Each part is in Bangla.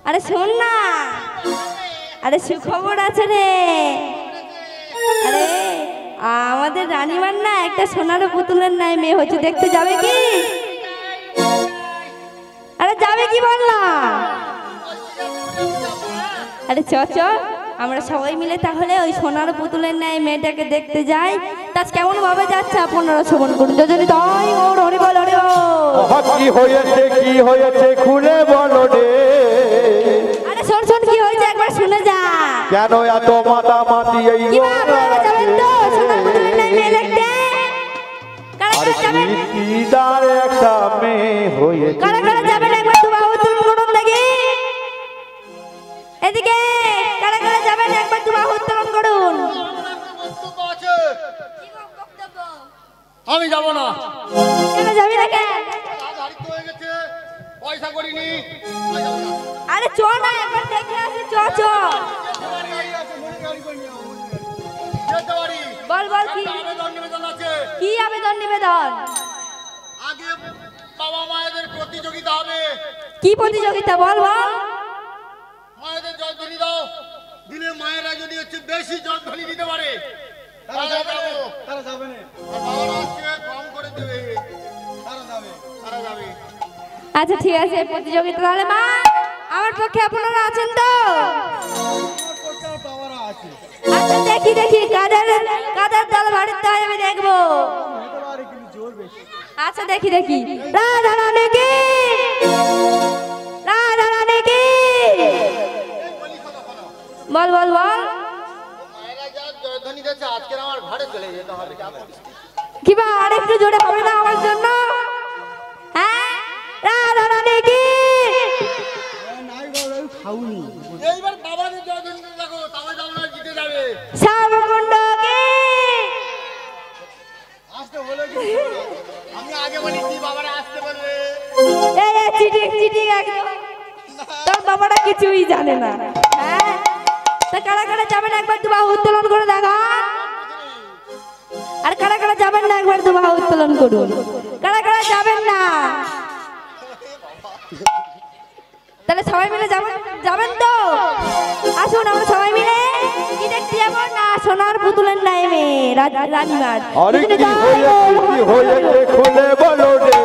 আরে শোন না, আরে সুখবর আছে রে। আরে আমাদের রানীমার না একটা সোনার পুতুলের নাই মেয়ে হচ্ছে, দেখতে যাবে কি? আরে যাবে কি বললাম? আরে চ চ আমরা সবাই মিলে তাহলে ওই সোনার পুতুলের ন্যায় মেয়েটাকে দেখতে যাই। তাজ কেমন ভাবে যাচ্ছে আপনারা শ্রবণ করুন। যদি তাই ওর হরি বল হরি বল। কি হয়েছে খুলে বলো রে। আরে শোন শোন কি হয়েছে একবার শুনে যা। কেন এত মাতামাতি এই কি আপনারা যাবেন তো সোনার পুতুলের ন্যায় মেয়ে দেখতে? কারা কারা যাবেন? দিদার একটা মেয়ে হয়েছে। কারা কারা যাবেন একবার তো বাহু তুলুন করুন দেখি। এদিকে কারা কারা যাবেন একবার তো বাহু তুলুন করুন। আমি যাব না। কেন যাবি না কেন? পয়সা করিনি। আরে চ না একবার দেখে আসি, চ চ। বল বল কি কি আবেদন নিবেদন? আগে বাবা মায়েদের প্রতিযোগিতা হবে। কি প্রতিযোগিতা বল বল। মায়েদের জলধ্বনি দাও, দিলে মায়েরা যদি হচ্ছে বেশি জলধ্বনি দিতে পারে তারা যাবে না। বাবারা হচ্ছে কম করে দেবে, তারা যাবে। আচ্ছা ঠিক আছে প্রতিযোগিতা তাহলে মা আমার পক্ষে আপনারা আছেন তো? আচ্ছা দেখি দেখি কাদের কাদের দল ভারত আমি দেখবো। আচ্ছা দেখি দেখি রাধা রানী কি, রাধা রানী কি। বল বল বল। মায়েরা যা জলধ্বনি দিচ্ছে আজকে আমার ঘরে চলে যেতে হবে। কি বা আরেকটু জোরে হবে না আমার জন্য? হ্যাঁ রাধা রানী কি। এইবার বাবাদের জলধ্বনি দেখো, তাহলে আমরা জিতে যাবে। শ্যামকুণ্ড কি। আসতে বলে কি আমি আগে বলি কি বাবারা আসতে বলবে। এই চিটিং চিটিং একদম তোর বাবাটা কিছুই জানে না। হ্যাঁ তা কারা কারা যাবেন একবার তো বাহু উত্তোলন করে দেখা। আর কারা কারা যাবেন না একবার তো বাহু উত্তোলন করুন। কারা কারা যাবেন না তাহলে সবাই মিলে যাবেন, যাবেন তো? আসুন আমরা সবাই মিলে কি দেখতে যাবো না সোনার পুতুলের ন্যায় মেয়ে রানীমার। আরে কি হয়েছে খুলে বলো রে।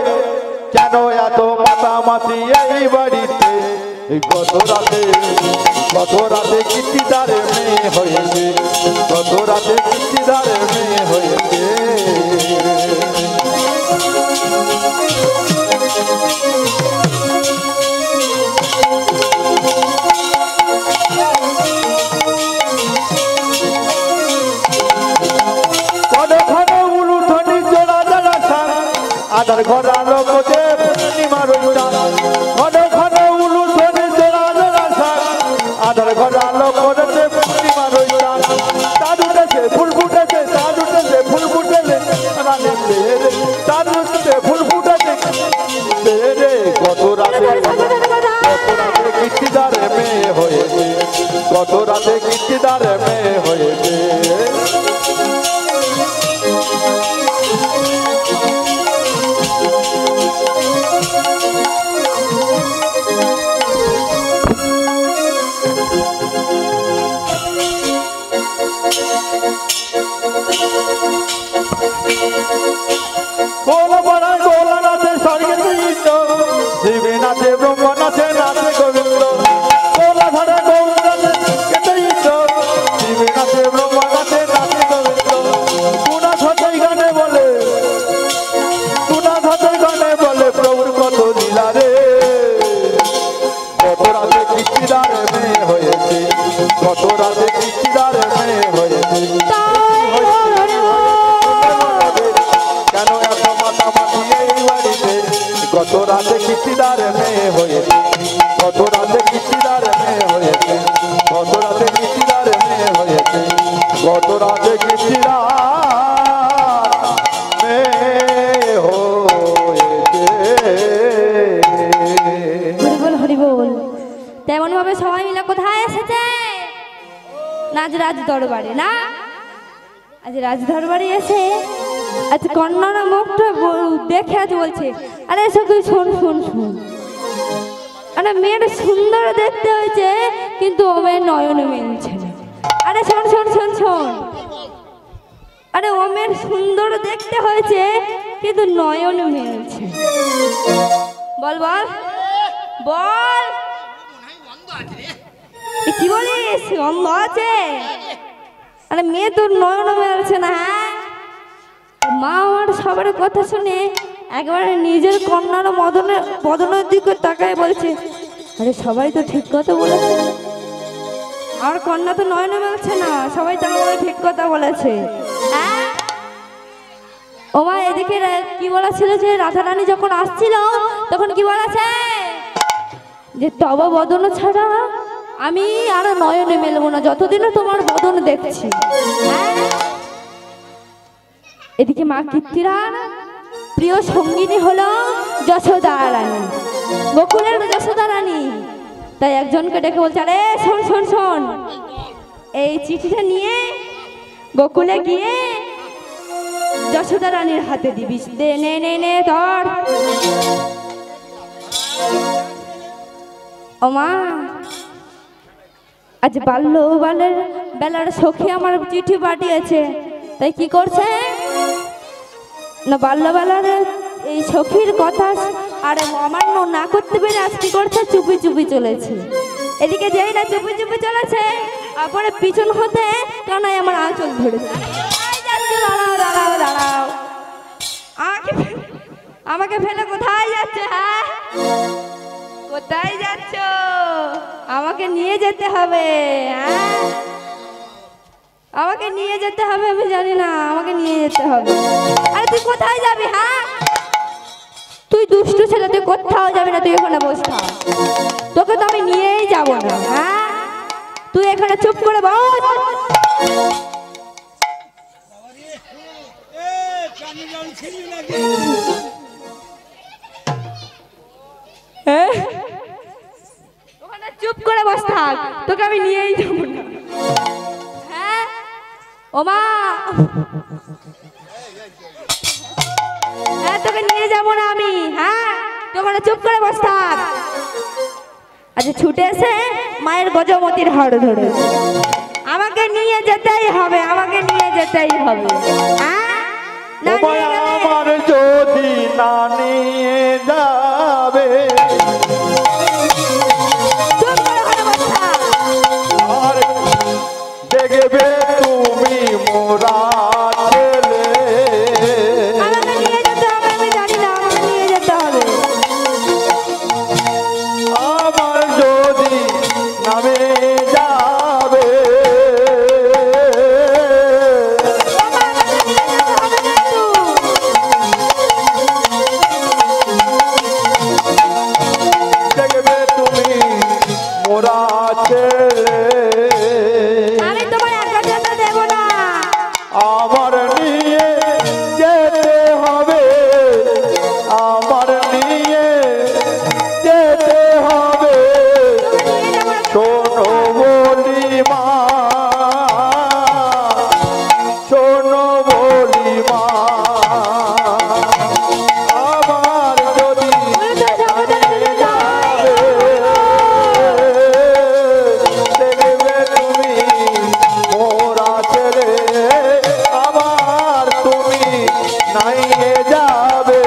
কেন এত মাতামাতি এই বাড়িতে। গত রাতে কিস্তিদারে মেয়ে হয়েছে। গত রাতে কিস্তিদারে মেয়ে হয়েছে। আধার ঘর আলো কোটে পূর্ণিমার ঘন ঘন উলুধনে জোড়া জোড়া সার। আধার ঘর আলো কোটে পূর্ণিমার তার উঠেছে ফুল ফুটেছে, তার উঠেছে ফুল ফুটেছে রানী রে, তার উঠেছে ফুল ফুটেছে রে। গত রাতে কিস্তিদারে মেয়ে হয়েছে। গত রাতে কিস্তিদারে মেয়ে হয়েছে। গোলানাথে স্বর্গের গোবিন্দ, শিবনাথে ব্রহ্মনাথে নাথে গোবিন্দ। গোলাধারে গৌরনাথে শিবনাথে ব্রহ্মনাথে নাথে গোবিন্দ। গুণাথ হাতের গানে বলে, গুণাথ হাতের গানে বলে প্রভুর কত লীলা রে। গত রাতে কিস্তিদারে মেয়ে হয়েছে। গত রাতে কিস্তিদারে মেয়ে হয়েছে। কেন এত মাতামাতি এই বাড়িতে। গত রাতে কিস্তিদার মেয়ে হয়েছে। গত রাতে কিস্তিদার মেয়ে হয়েছে। গত রাতে কিস্তিদার মেয়ে হয়েছে। গত রাতে কিস্তিদার মেয়ে হয়েছে। হরিবল হরিবল। তেমন ভাবে সবাই মিলে কোথায় এসেছে? না আজ রাজ দরবারে, না আজ রাজ দরবারে এসে আজ কন্যার মুখটা দেখে আজ বলছে আরে এসো তুই শোন শোন শোন। আরে মেয়ের সুন্দর দেখতে হয়েছে কিন্তু ও মেয়ের নয়ন মেলছে না। আরে শোন শোন শোন শোন, আরে ও মেয়ের সুন্দর দেখতে হয়েছে কিন্তু নয়ন মেলছে। বল বল বল, এ কি বলিস অন্ধ আছে? আরে মেয়ে তোর নয়ন মেলছে না। মা আমার সবার কথা শুনে একবারে নিজের কন্যার বদনের দিকে তাকায় বলছে, আরে সবাই তো ঠিক কথা বলেছে, আর কন্যা তো নয়ন মেলছে না, সবাই তাকে বলে ঠিক কথা বলেছে। ও মা এদিকে কি বলেছিল যে রাধারানী যখন আসছিল তখন কি বলেছে যে তব বদন ছাড়া আমি আর নয়নে মেলবো না, যতদিন তোমার বদন দেখছি। এদিকে মা কীর্তিরার প্রিয় সঙ্গিনী হলো যশোদা রানী, গোকুলের যশোদা রানী। তাই একজনকে ডেকে বলছে, আরে শোন শোন শোন, এই চিঠিটা নিয়ে গোকুলে গিয়ে যশোদা রানীর হাতে দিবি। দে নে নে নে ধর। ও মা আজ বাল্যবালের বেলার সখী আমার চিঠি পাঠিয়েছে, তাই কি করছে না বাল্যবেলার এই সখীর কথা আর অমান্য না করতে পেরে আজ কি করছে চুপি চুপি চলেছে। এদিকে যেই না চুপি চুপি চলেছে তারপরে পিছন হতে কানাই আমার আঁচল ধরেছে। দাঁড়াও দাঁড়াও দাঁড়াও, আমাকে ফেলে কোথায় যাচ্ছে? হ্যাঁ কোথায় যাচ্ছ? আমাকে নিয়ে যেতে হবে। হ্যাঁ আমাকে নিয়ে যেতে হবে, আমি জানি না, আমাকে নিয়ে যেতে হবে। আরে তুই কোথায় যাবি? হ্যাঁ তুই দুষ্টু ছেলে, তুই কোথাও যাবি না, তুই এখানে বস থাক, তোকে তো আমি নিয়েই যাবো না। হ্যাঁ তুই এখানে চুপ করে বস। ওখানে চুপ করে বস থাক, তোকে আমি নিয়েই যাবো না। হ্যাঁ ও মা, হ্যাঁ তোকে নিয়ে যাবো না আমি। হ্যাঁ তুই ওখানে চুপ করে বস থাক। আচ্ছা ছুটে এসে মায়ের গজমতির হাড় ধরে আমাকে নিয়ে যেতেই হবে, আমাকে নিয়ে যেতেই হবে। আমার যদি না নিয়ে যাবে আর দেখবে তুমি মোরা ছেলে, আমাকে নিয়ে যেতে হবে, আমি জানি না, আমাকে নিয়ে যেতে হবে। আমার যদি নামে যাবে দেখবে তুমি মোরা ছেলে, আমি তোমার একা যেতে দেবো না। আমার নিয়ে যেতে হবে, আমার নিয়ে যেতে হবে। শোনো বলি মা, শোনো বলি মা, আমার যদি দেখবে তুমি মোরা ছেলে, আমার তুমি নাইয়ে যাবে,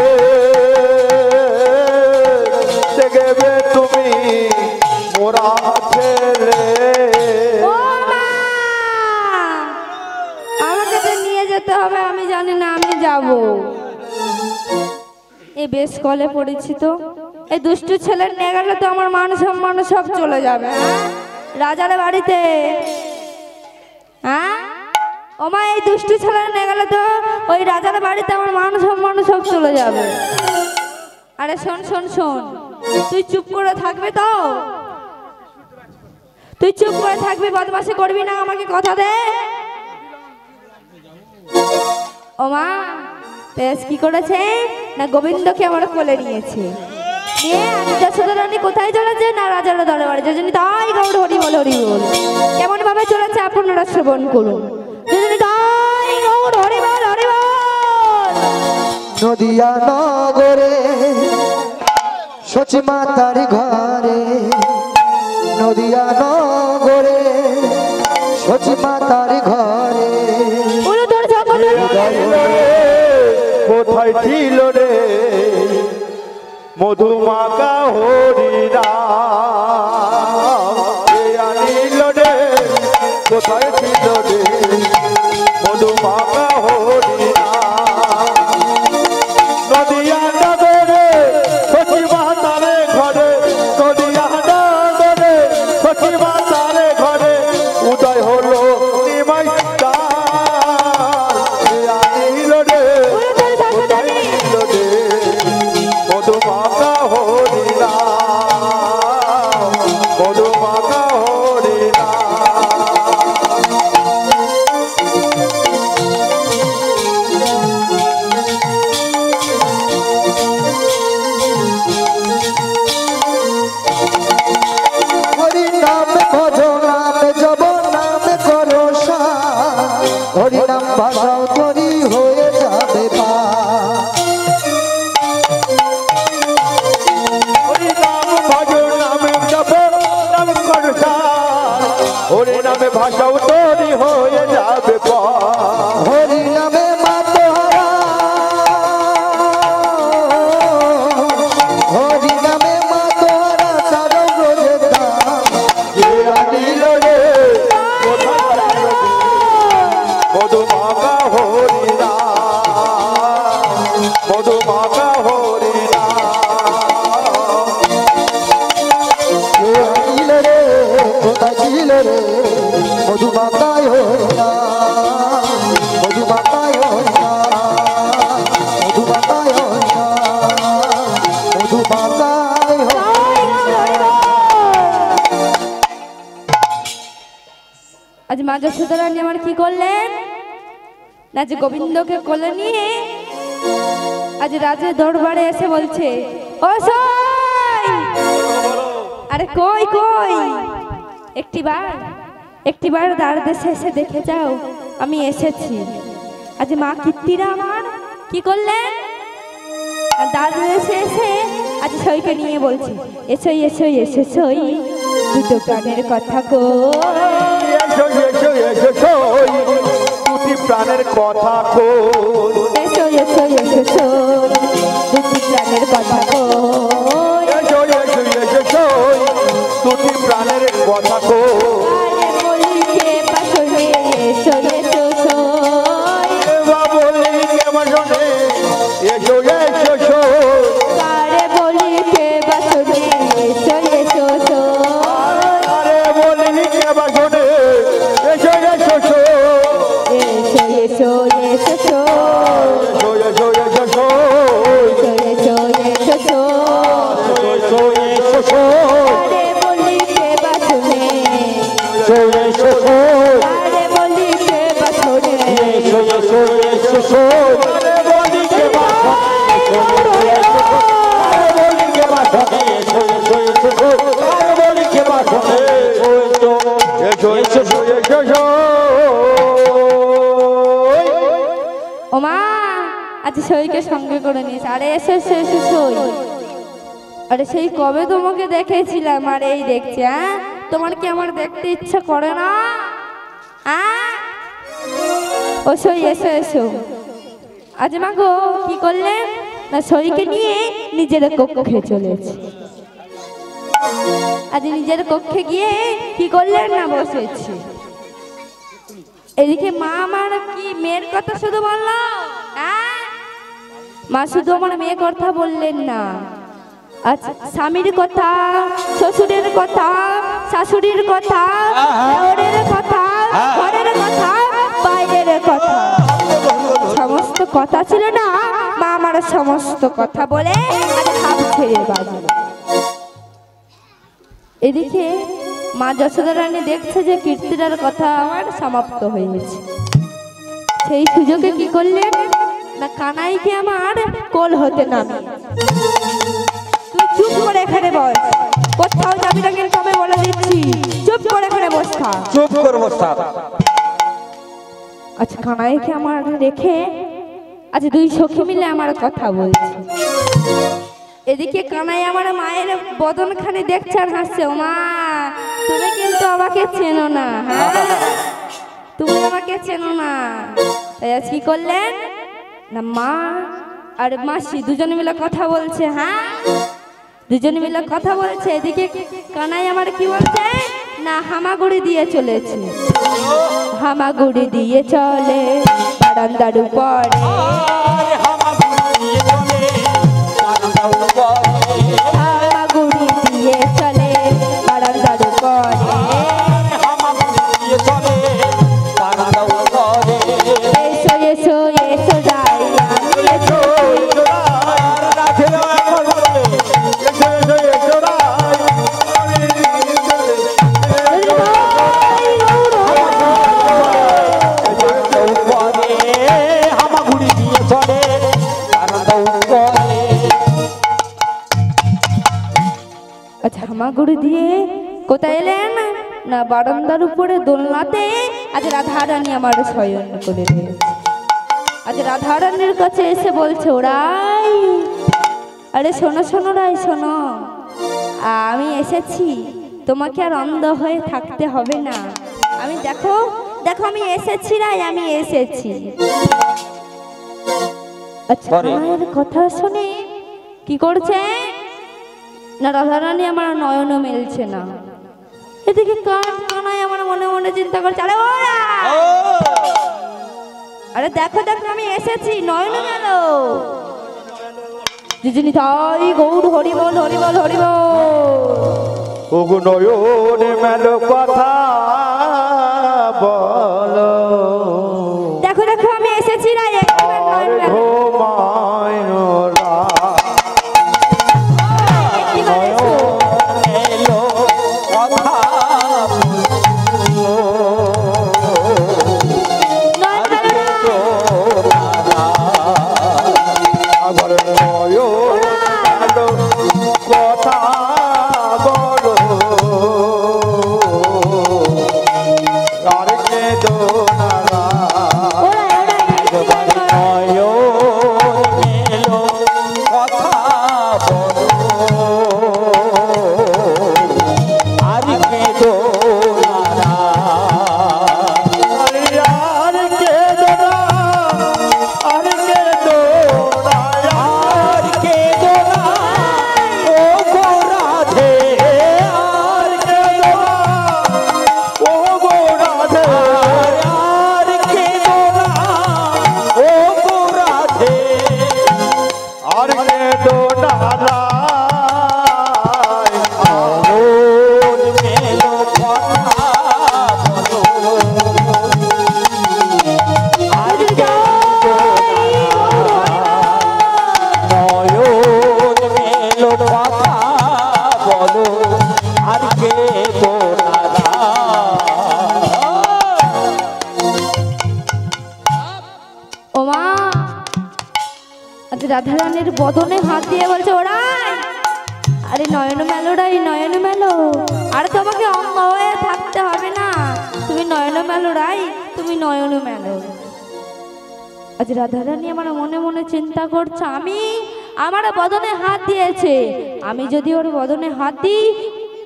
দেখবে তুমি মোরা ছেলে। ও মা, আমাকে তো নিয়ে যেতে হবে, আমি জানি না, আমি যাব। এই বেশ কলে পড়েছি তো, এই দুষ্টু ছেলের নিয়ে গেলে তো আমার মান সম্মান সব চলে যাবে। হ্যাঁ রাজার বাড়িতে। হ্যাঁ ও মা, এই দুষ্টু ছেলের নিয়ে গেলে তো ওই রাজার বাড়িতে আমার মান সম্মান সব চলে যাবে। আরে শোন শোন শোন, তুই চুপ করে থাকবে তো? তুই চুপ করে থাকবি, বদমাশি করবি না, আমাকে কথা দে। ও মা বেশ কি করেছে না গোবিন্দকে আমার কোলে নিয়েছে, নিয়ে আমি যশোদা রানী কোথায় চলেছে না রাজার দরবারে। যেজন্য তাই গৌড় হরি বল হরি বল কেমন ভাবে চলেছে আপনারা শ্রবণ করুন। যেজন্য তাই গৌড় হরি বল হরি বল। নদিয়া নগরে সচি মাতার ঘরে নদিয়া নগরে সচি মাতার ঘরে উলুধর জগন্নাথ কোথায় ছিল রে মধুমাকা হরিরাম আনিল রে কোথায় ছিল রে মধুমাকা হরিরাম নদিয়া নগরে সচি মাতারে ঘরে নদিয়া নগরে সচি মাতারে ঘরে উদয় হলো নিমাই আনিল রে কোথায় ছিল রে মধুমাকা হরিরাম মধুমাকা হরিরাম হরি নাম ভজ নাম জব নাম করো হরি নাম ভাষাও তরি হয়ে যাবে পা হরি নাম ভজ নাম জপ নাম করসার হরি নামে ভাষাও তৈরি হয়ে যাবে হরি নামে মাতোহারা হরি নামে মাতোহারা সারো রোজে দাম আনিল রে কোথায় মধুমাকা হরিরাম মধুমাকা হরিরাম ছিল রে কোথায় ছিল রে মধুমাতায় হরিনা মধুমাতায় হরিনা মধুমাতায় হরিনা মধুমাতায় হরিনা আজ মা যশোদা রানী আমার কি করলেন না যে গোবিন্দকে কোলে নিয়ে আজ রাজের দরবারে এসে বলছে ও সই আরে কই কই একটিবার দ্বার দেশে এসে দেখে যাও আমি এসেছি আজ মা কীর্তিরা আমার কি করলেন দ্বার দেশে এসে আজ সইকে নিয়ে বলছে এসো এসো এসো সই দুটো প্রাণের কথা কই এসো এসো এসো সই দুটি প্রাণের কথা কই এসো এসো এসো সই দুটি প্রাণের কথা কই এসো এসো এসো সই দুটি প্রাণের কথা কই আরে বলি কে বাসনে এসো এসো সই এবার বলি কেমন শোনে এসো এসো সই আরে বলি কে বাসনে এসো এসো সই আরে বলি কেমন শোনে এসো এসো সই এসো এসো এসো সই এসো এসো এসো সই এসো এসো এসো সই এসো এসো সই আরে বলি কে বাসনে এসো এসো সই আরে বলি কে বাসনে এসো এসো এসো সই আরে বলি কেমন ওমা আজ সইকে সঙ্গে করে নিয়েছে আরে এসে এসে এসে সই আরে সেই কবে তোমাকে দেখেছিলাম আর এই দেখছি হ্যাঁ তোমার কি আমার দেখতে ইচ্ছা করে না হ্যাঁ ও সই এসো এসো আজ মা গো কি করলেন না সইকে নিয়ে নিজের কক্ষে চলেছে আজ নিজের কক্ষে গিয়ে কি করলেন না বসেছি এদিকে মা আমার কি মেয়ের কথা শুধু বললো হ্যাঁ মা শুধু আমার মেয়ে কথা বললেন না আচ্ছা স্বামীর কথা শ্বশুরের কথা শাশুড়ির কথা দেওরের কথা ঘরের কথা বাইরের কথা সমস্ত কথা ছিল না মা আমার সমস্ত কথা বলে আজ হাত ছেড়ে বাজল এদিকে মা যশোদা রানী দেখছে যে কীর্তিরার কথা আমার সমাপ্ত হয়ে গেছে সেই সুযোগে কি করলেন না কানাইকে আমার কোল হতে নামে তুই চুপ করে এখানে বস কোথাও যাবি না কিন্তু আমি বলে দিচ্ছি চুপ করে এখানে বস থাক চুপ করবো স্যার আচ্ছা কানাইকে আমার রেখে আজ দুই সখী মিলে আমার কথা বলছে এদিকে কানাই আমার মায়ের বদনখানি দেখছে আর হাসছে। ও মা, তুমি কিন্তু আমাকে চেনো না। হ্যাঁ, তুমি আমাকে চেনো না। তাই আজ কি করলেন না, মা আর মাসি দুজনে মিলে কথা বলছে। হ্যাঁ, দুজনে মিলে কথা বলছে। এদিকে কানাই আমার কি বলছে না, হামাগুড়ি দিয়ে চলেছে। হামাগুড়ি দিয়ে চলে বারান্দার উপরে, হামাগুড়ি দিয়ে চলে বারান্দার উপরে। এসো এসো এসো যাই আমি, এসো আচ্ছা, হামাগুড়ি দিয়ে কোথায় এলেন না, বারান্দার উপরে দোলনাতে আজ রাধারানী আমার শয়ন করে রয়েছে। আজ রাধারানীর কাছে এসে বলছে, ওরাই, আরে শোনো শোনো রাই শোনো, আমি এসেছি, তোমাকে আর অন্ধ হয়ে থাকতে হবে না। আমি দেখো দেখো আমি এসেছি রাই, আমি এসেছি। আচ্ছা, মায়ের কথা শুনে কি করছে না, রাধারানী আমার নয়নও মেলছে না। এদিকে কানাই আমার মনে মনে চিন্তা করছে, আরে ওরা, আরে দেখো দেখো আমি এসেছি, নয়ন গেল। দুজনই তাই গৌর হরি বল হরি বল হরি বল। ওগো নয়ন মেলো কথা বলো, দেখো দেখো আমি এসেছি না, আর ঘুমায় না। রাধারানীর বদনে হাত দিয়ে বলছে, ওরাই, আরে নয়ন মেলো রাই, নয়ন মেলো, আর তোমাকে অঙ্গ হয়ে থাকতে হবে না, তুমি নয়ন মেলো রাই, তুমি নয়ন মেলো। আজ রাধারানী আমার মনে মনে চিন্তা করছে, আমি আমার বদনে হাত দিয়েছে, আমি যদি ওর বদনে হাত দিই,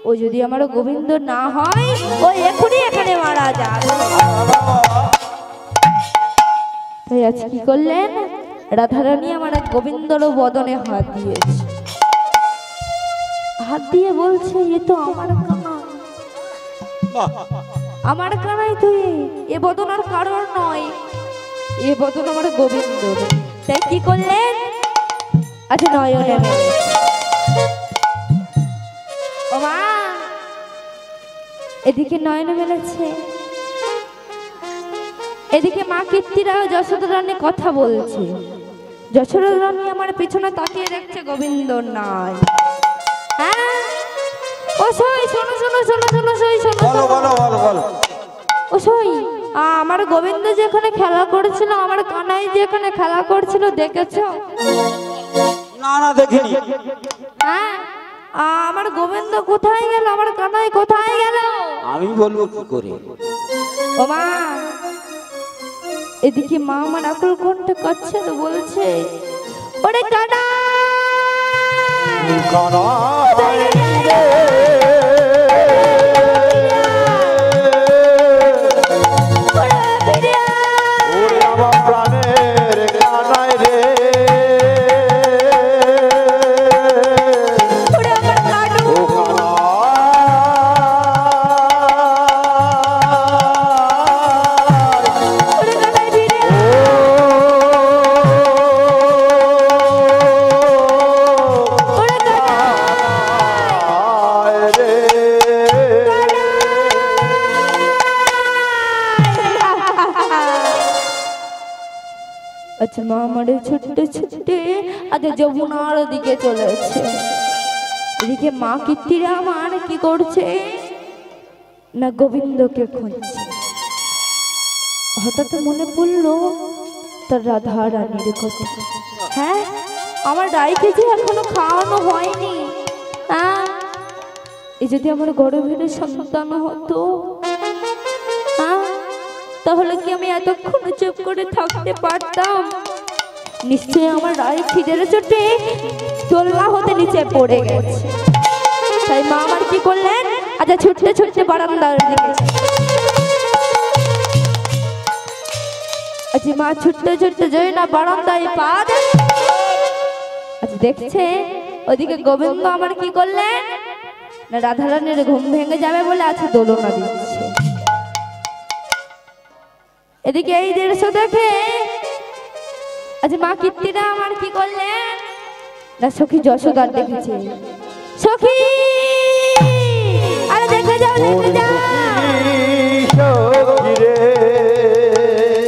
ও যদি আমার গোবিন্দ না হয়, ও এখনই এখানে মারা যাবে। তাই আজ কি করলেন, রাধারানী আমার গোবিন্দর বদনে হাত দিয়েছে, হাত দিয়ে বলছে, এ তো আমার কানাই, আমার কানাই তুই, এ বদন আর কারণ নয়, এ বদন আমার গোবিন্দ। তাই কি করলেন, আচ্ছা নয়নে মেলে, ও মা, এদিকে নয়নে মেলেছে, এদিকে মা কীর্তিরা যশোদা রানী কথা বলছে। যশোদা রানী আমার পিছনে তাকিয়ে দেখছে গোবিন্দ নাই। হ্যাঁ, ও সই, শোনো শোনো শোনো শোনো সই, শোনো ও সই, আমার গোবিন্দ যেখানে খেলা করছিল, আমার কানাই যেখানে খেলা করছিল, দেখেছো? না না দেখিনি। হ্যাঁ, আমার গোবিন্দ কোথায় গেল, আমার কানাই কোথায় গেল? আমি বলবো কি করে? ও মা, এদিকে মা আমার আকুল কণ্ঠে কাচ্ছে তো বলছে, ওরে কানাই, কানাই রে ওরে আমার প্রাণের কানাই রে ও আচ্ছা মা আমার ছুটতে ছুটতে আগে যমুনার দিকে চলেছে। এদিকে মা কীর্তিরা আমার কি করছে না গোবিন্দকে খুঁজছে। হঠাৎ মনে পড়লো তার রাধা রানীর কথা। হ্যাঁ আমার রাইকে যে এখনো খাওয়ানো হয়নি। হ্যাঁ এই যদি আমার গর্ভের সন্তান হতো, হ্যাঁ তাহলে কি আমি এতক্ষণ চুপ করে থাকতে পারতাম? নিশ্চয়ই আমার রায় খিদের চোটে দোলনা হতে নিচে পড়ে গেছে। তাই মা আমার কি করলেন, আচ্ছা ছুটতে ছুটতে বারান্দার দিকে। আচ্ছা মা ছুটতে ছুটতে যাই না বারান্দায় পা দেয়। আচ্ছা দেখছে ওদিকে গোবিন্দ আমার কি করলেন না রাধারানীর ঘুম ভেঙে যাবে বলে আছে দোলনা দিচ্ছে। এদিকে এই 150 দেখে আচ্ছা মা কীর্তিরা আমার কি করলেন না সখী যশোদার দেখেছে। সখী আরে দেখে যাও দেখে যাও,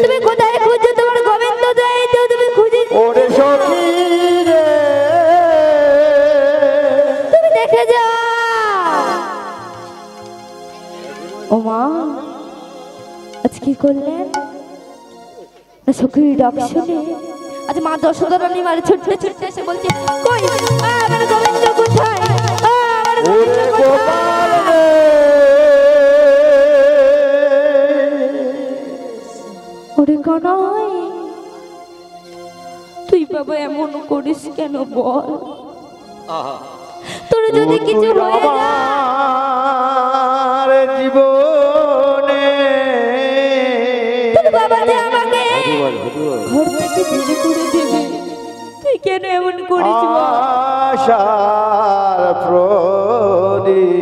তুমি কোথায় খুঁজছো? তোমার গোবিন্দ দেয় তো তুমি খুঁজে ওরে সখী রে তুমি দেখে যাও। ও মা আজ কি করলেন না সখীর ডাক শুনে আজ মা যশোদা রানী মারে ছুটতে ছুটতে এসে বলছে কই আমার গোবিন্দ কোথায়? আমার গোবিন্দ কোথায়? ওরে কানাই তুই বাবা এমন করিস কেন বল? তোর যদি কিছু হয়ে যায় জীবনে তোর বাবা যে আমাকে ঘর থেকে বের করে দেবে, তুই কেন এমন করিস বল? আশার প্রদীপ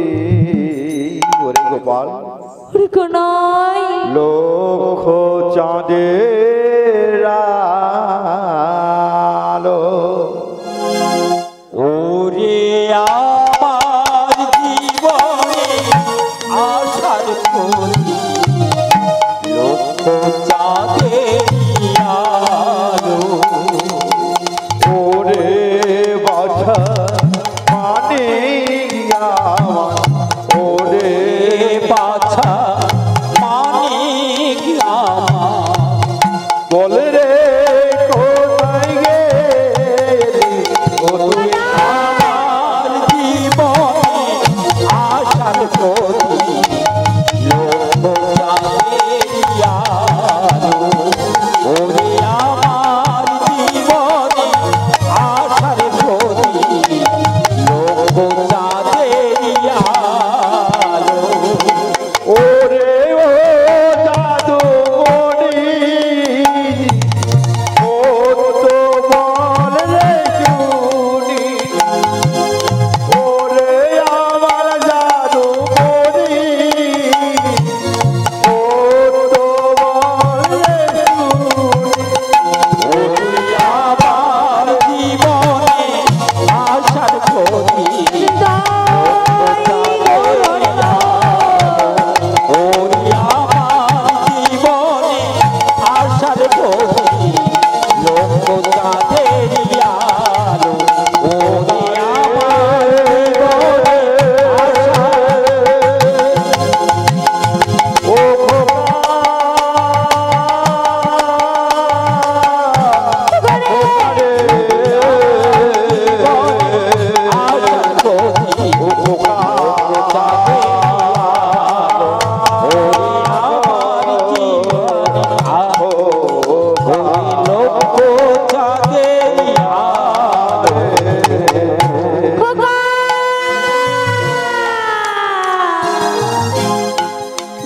ওরে গোপাল ওরে কানাই লক্ষ চাঁদের আলো ওরে আমার জীবনে আশার প্রতি লক্ষ চাঁদের আলো ওরে বাছা মানে আমার ওরে বাছা মানিক আমার বলে রে কোথায় গেলি ও তুই আমার জীবনে আশার প্রতি লক্ষ চাঁদের আলো ওরে আমার জীবনে আশার প্রতি লক্ষ চাঁদের আলো ওরে ও জাদু মনি ও তো বল রে চুনি ওরে আমার জাদু মনি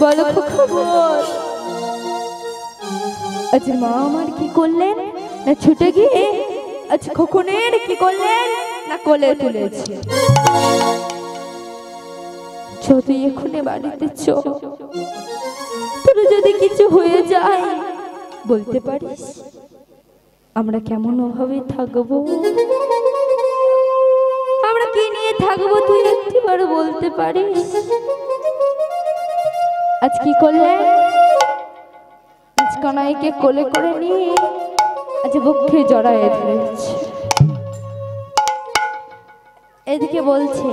বলো খবর। আচ্ছা মা আমার কি করলেন না ছুটে গিয়ে আচ্ছা খোকনের কি করলেন না কোলে তুলেছে। যদি এখনই বাড়িতে চো, তোর যদি কিছু হয়ে যায় বলতে পারিস আমরা কেমন ভাবে থাকবো, আমরা কি নিয়ে থাকবো তুই একটিবার বলতে পারিস। আজ কি করলে, আজ কানাইকে কোলে করে নিয়ে আজ বুকে জড়ায় ধরেছে। এদিকে বলছে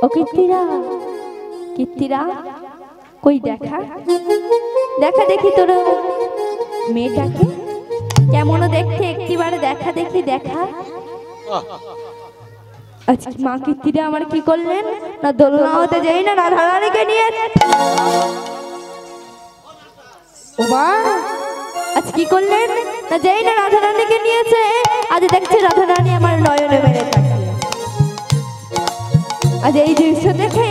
ও কীর্তিরা, কীর্তিরা কই দেখা দেখা দেখি তোর মেয়েটাকে কেমন দেখতে একটিবার দেখা দেখি দেখা। আজকে মা কীর্তিরা আমার কি করলেন না দোলনা হতে যাই না রাধারানীকে নিয়ে ও মা আজ কি করলেন না যাই না রাধারানীকে নিয়েছে। আজ দেখছি রাধারানী আমার নয়নে মেরে তাকিয়ে। আজ এই দৃশ্য দেখে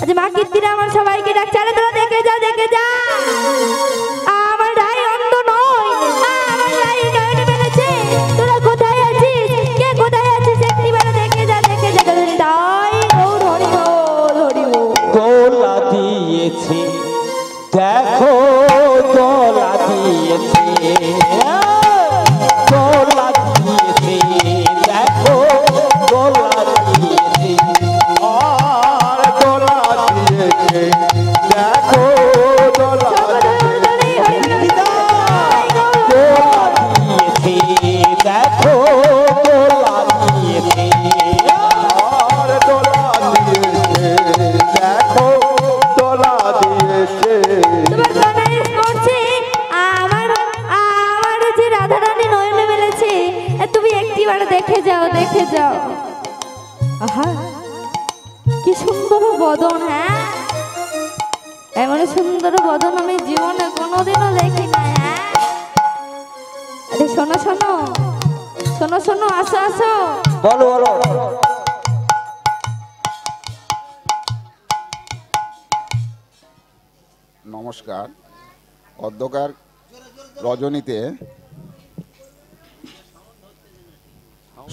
আজ মা কীর্তিরা আমার সবাইকে ডাকছে, আরে তোরা দেখে যা দেখে যা, আমার রাই অন্ধ নয়, আমার রাই নয়নে মেরেছে, তোরা কোথায় আছিস, কে কোথায় আছিস একটিবার দেখে যা দেখে যা। তাই গৌর হরি বল হরি বল। দোলা দিয়েছে দেখো দোলা দিয়েছে, দোলা দিয়েছে দেখো দোলা দিয়েছে, আর দোলা দিয়েছে দেখো দোলা দেখো দোলা দিয়েছে, আর দোলা দিয়েছে দেখো দোলা দিয়েছে। তোমার কানাই করছে আমার আমার যে রাধারানী নয়নে মেলেছে, তুমি একটিবার দেখে যাও দেখে যাও। আহা কি সুন্দর বদন, হ্যাঁ এমন সুন্দর বদন আমি জীবনে কোনোদিনও দেখি না। হ্যাঁ আরে শোনো শোনো শোনো শোনো আসো আসো। বলো বলো। নমস্কার। অধ্যকার রজনীতে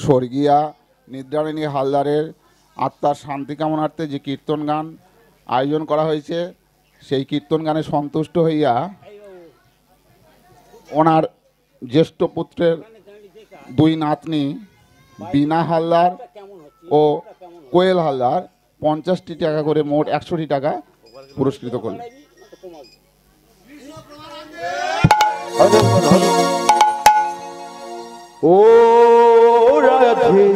স্বর্গীয়া নিদ্রারানী হালদারের আত্মার শান্তি কামনার্থে যে কীর্তন গান আয়োজন করা হয়েছে, সেই কীর্তন গানে সন্তুষ্ট হইয়া ওনার জ্যেষ্ঠ পুত্রের দুই নাতনি বিনা হালদার ও কোয়েল হালদার 50টি টাকা করে মোট 100টি টাকা পুরস্কৃত করলেন। ও রাধে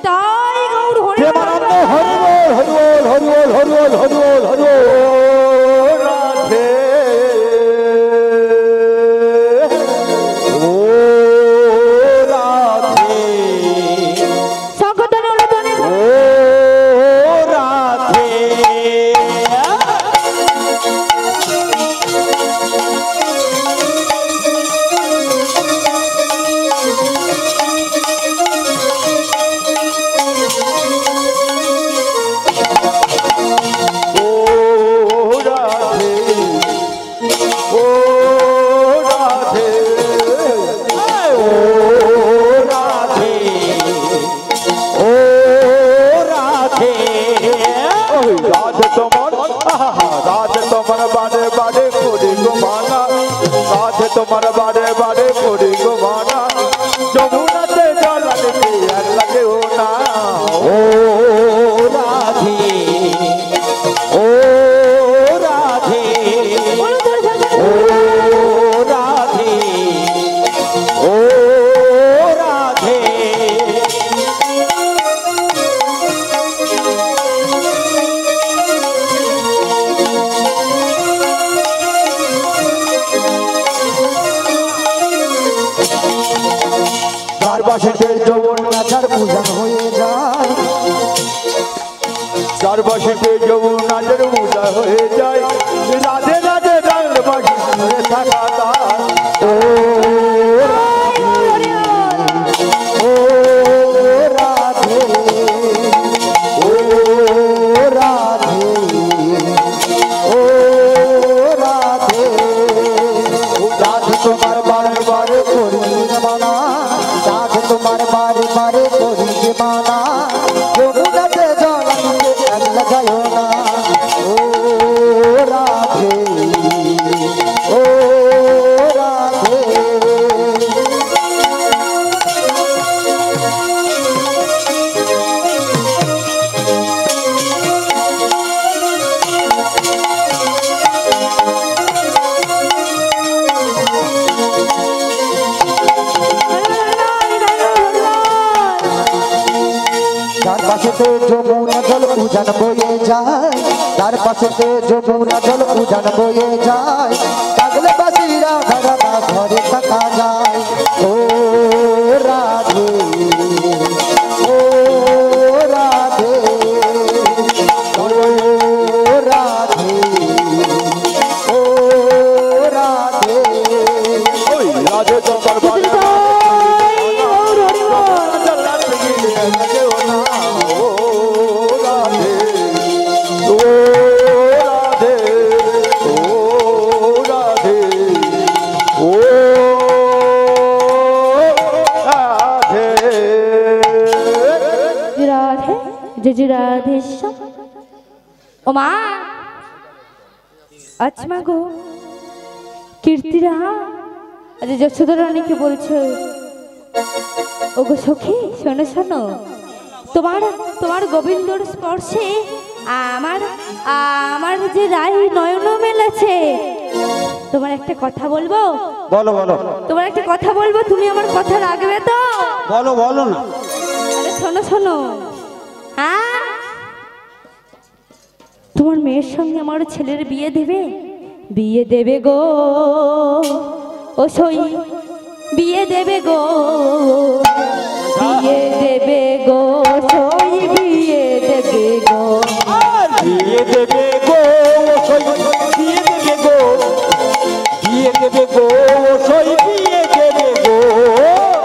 তাই গৌর হরি প্রেমানন্দ হরি বল হরি বল হরি বল হরি বল হরি বল হরি বল। ও রাধে ও রাধে সকতনে অনুতনে ও রাধে তোমার বারে বারে করি গো মানা, যমুনাতে জল দেখে আর লাগে ও না। ও রাধে ও রাধে ও রাধে ও রাধে চারপাশে যৌবন নাচার পূজা হয়ে যায়, চারপাশে যমুনাদের পূজা হয়ে যায়, রাধে রাধে রাঙ বাড়ি ধরে থাকা তার। ও ও রাধে ও তার পাশেতে যমুনা জল উজান বয়ে যায়, তার পাশেতে যমুনা জল উজান বয়ে যায়, পাগলে বাসিরা ধারা ঘরে থাকা যায়। ও রাধে ও রাধে ও রাধে ও রাধে। ওই রাধে তোমার রাধে রাধে শ্যাম। ও মা, আচ্ছা মা গো, কীর্তিরা আজ যশোদা রানীকে বলছে, ও গো সখী শোনো শোনো, তোমার তোমার গোবিন্দর স্পর্শে আমার আমার যে রাই নয়ন মেলেছে। তোমার একটা কথা বলবো? বলো বলো। তোমার একটা কথা বলবো, তুমি আমার কথা রাখবে তো? বলো বলো না। আরে শোনো শোনো, হ্যাঁ তোমার মেয়ের সঙ্গে আমার ছেলের বিয়ে দেবে? বিয়ে দেবে গো ও সই, বিয়ে দেবে গো, বিয়ে দেবে গো সই, বিয়ে দেবে গো, বিয়ে দেবে গো সই, বিয়ে দেবে গো, বিয়ে দেবে গো সই, বিয়ে দেবে গো,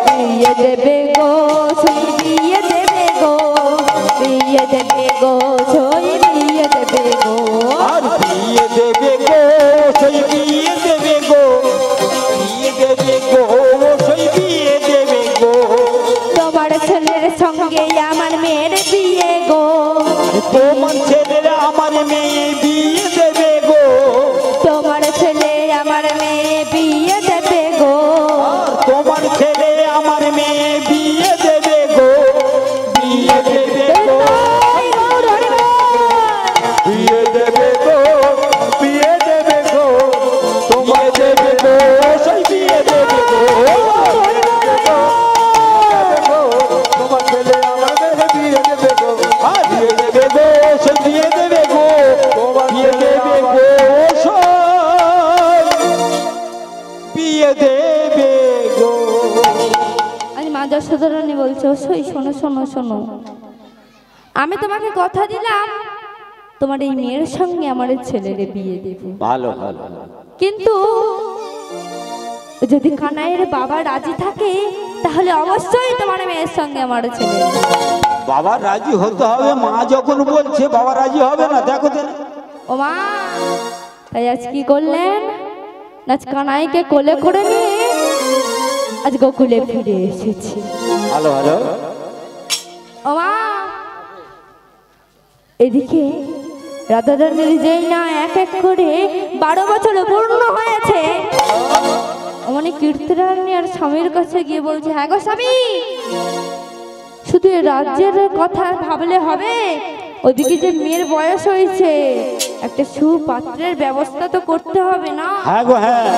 বিয়ে দেবে গো সই, বিয়ে দেবে গো, বিয়ে দেবে গো সই, বিয়ে দেবে গো, আর বিয়ে দেবে গো সই, বিয়ে দেবে গো, বিয়ে দেবে গো সই, বিয়ে দেবে গো। তোমার ছেলের সঙ্গে আমার মেয়ের বিয়ে গো, তোমার ছেলের আমার মেয়ে বিয়ে দেবে গো, তোমার ছেলে আমার মেয়ে বিয়ে দেবে গো, তোমার ছেলে আমার মেয়ে বিয়ে দেবে গো, বিয়ে দেবে গো, বিয়ে দেবে গো, বিয়ে দেবে গো, তোমার দেবে গো সই, বিয়ে দেবে গো, তোমার ছেলে আমার মেয়ে বিয়ে দেবে গো, আর বিয়ে দেবে গো সই, বিয়ে দেবে গো, বিয়ে দেবে গো সই, বিয়ে দেবে গো। আজ মা যশোদা রানী বলছে, ও সই শোনো শোনো শোনো, আমি তোমাকে কথা দিলাম তোমার এই মেয়ের সঙ্গে আমার ছেলের বিয়ে দেব, ভালো ভালো। কিন্তু যদি কানাইয়ের বাবা রাজি থাকে তাহলে অবশ্যই তোমার মেয়ের সঙ্গে আমার ছেলে। বাবা রাজি হতে হবে, মা যখন বলছে বাবা রাজি হবে না? দেখো তো। ও মা, তাই আজ কি করলেন? আজ কানাইকে কোলে করে নিয়ে আজ গোকুলে ফিরে এসেছি। ভালো ভালো। ও মা, এদিকে রাধা রানীর যেই না এক এক করে 12 বছর পূর্ণ হয়েছে, অমনি কীর্তিরানী আর স্বামীর কাছে গিয়ে বলছে, হ্যাঁ গো স্বামী, শুধু এ রাজ্যের কথা ভাবলে হবে? ওদিকে যে মেয়ের বয়স হয়েছে, একটা সুপাত্রের ব্যবস্থা তো করতে হবে না? হ্যাঁ গো হ্যাঁ।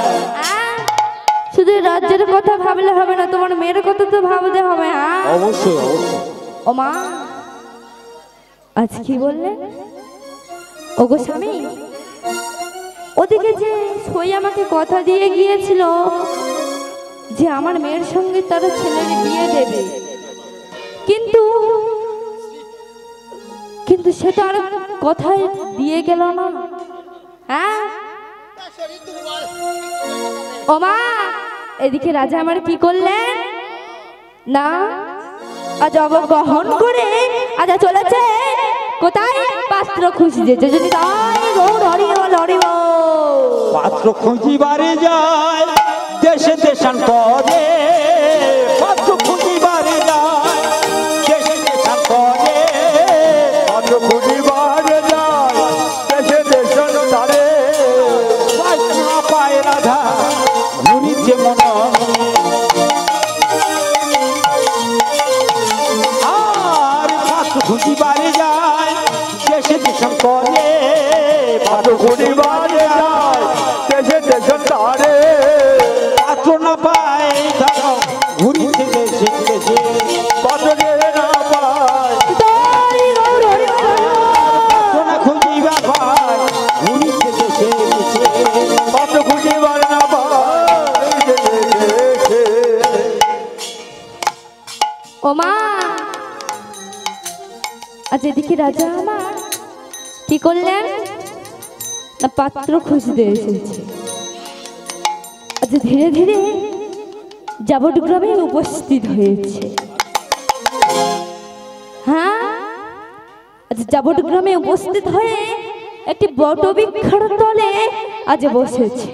শুধু এ রাজ্যের কথা ভাবলে হবে না, তোমার মেয়ের কথা তো ভাবতে হবে। হ্যাঁ অবশ্যই অবশ্যই। ও মা, আজ কি বললে? ও গো স্বামী, ওদিকে যে সই আমাকে কথা দিয়ে গিয়েছিল যে আমার মেয়ের সঙ্গে তার ছেলের বিয়ে দেবে, কিন্তু কিন্তু সেটা আর কথায় দিয়ে গেল না। হ্যাঁ ও মা, এদিকে রাজা আমার কি করলেন না, আজ অবগ্রহণ করে আজ চলেছে কোথায়? পাত্র খুঁজতে। যদি তাই গৌর হরিব হরিব, পাত্র খুঁজিবারে যায় দেশে দেশান্তরে, পাত্র খুঁজিবারে যায় দেশে দেশান্তরে, পাত্র খুঁজিবারে যায় দেশে দেশান্তরে, পায় রাধা ঘুরিছে মন, আর পাত্র খুঁজিবারে যায় দেশে দেশান্তরে, পাত্র খুঁজিবারে যায় দেশে দেশান্তরে, পাত্র না পায় ঘুরিছে দেশে দেশে, পাত্র যে না পায় আজ এদিকে রাজা আমার কি করলেন না পাত্র খুঁজতে এসেছে। আজ ধীরে ধীরে যাবট গ্রামে উপস্থিত হয়েছে। হ্যাঁ, আজ যাবট গ্রামে উপস্থিত হয়ে একটি বটবৃক্ষের তলে আজ বসেছে।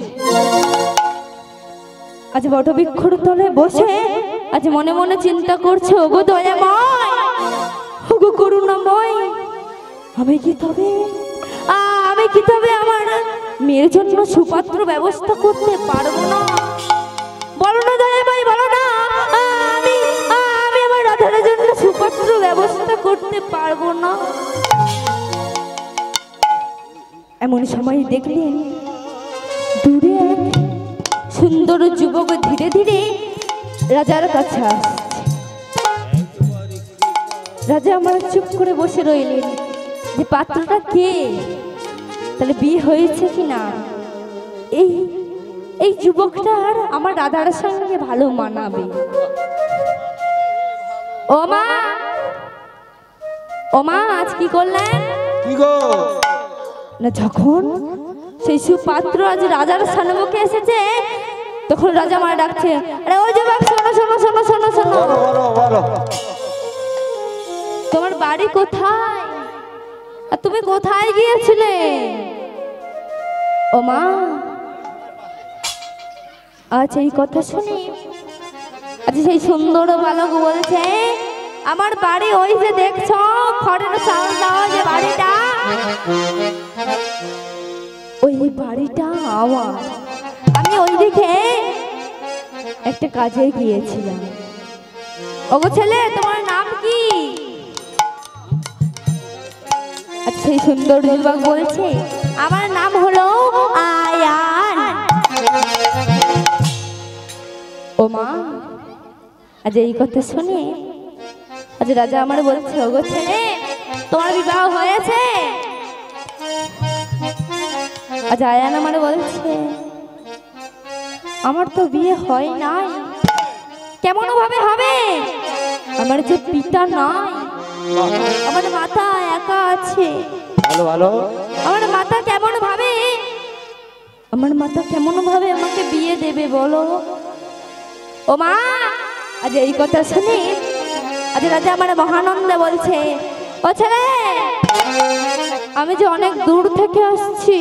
আজ বটবৃক্ষের তলে বসে আজ মনে মনে চিন্তা করছে, ওগো দয়াময়, ওগো করুণাময়, আমি কি তবে আমার মেয়ের জন্য সুপাত্র ব্যবস্থা করতে পারবো না? বলো না দয়াময়, বলো না, আমি আমার রাধার জন্য সুপাত্র ব্যবস্থা করতে পারবো না? এমন সময় দেখলেন দূরে এক সুন্দর যুবক ধীরে ধীরে রাজার কাছে আসছে। রাজা আমার চুপ করে বসে রইলেন যে পাত্রটা কে, তাহলে বিয়ে হয়েছে কিনা। এই যুবকটার আমার রাধার সঙ্গে ভালো মানাবে। ও মা আজ কি করলেন? কি গো না যখন সেই সুপাত্র আজ রাজার সম্মুখে এসেছে তখন রাজা আমার ডাকছে, আরে ওই যুবক শোনো শোনো শোনো শোনো শোনো, তোমার বাড়ি কোথায় আর তুমি কোথায় গিয়েছিলে? ও মা আজ এই কথা শুনি আজ সেই সুন্দর বালক বলছে, আমার বাড়ি ওই যে দেখছো খড়ের চাল দেওয়া যে বাড়িটা, ওই বাড়িটা আমার। আমি ওই দিকে একটা কাজে গিয়েছিলাম। ওগো ছেলে, তোমার নাম কি? আচ্ছা সেই সুন্দর যুবক বলছে, আমার নাম হলো আয়ান। ও মা আজ এই কথা শুনে আজ রাজা আমার বলছে, ওগো ছেলে, তোমার বিবাহ হয়েছে? আজ আয়ান আমার বলছে, আমার তো বিয়ে হয় নাই। কেমন ভাবে হবে? আমার যে পিতা নাই, আমার মাতা একা আছে। ভালো ভালো, আমার মাতা কেমন ভাবে আমাকে বিয়ে দেবে বলো? ও মা আজ এই কথা শুনে আজ রাজা আমার মহানন্দে বলছে, ও ছেলে, আমি যে অনেক দূর থেকে আসছি,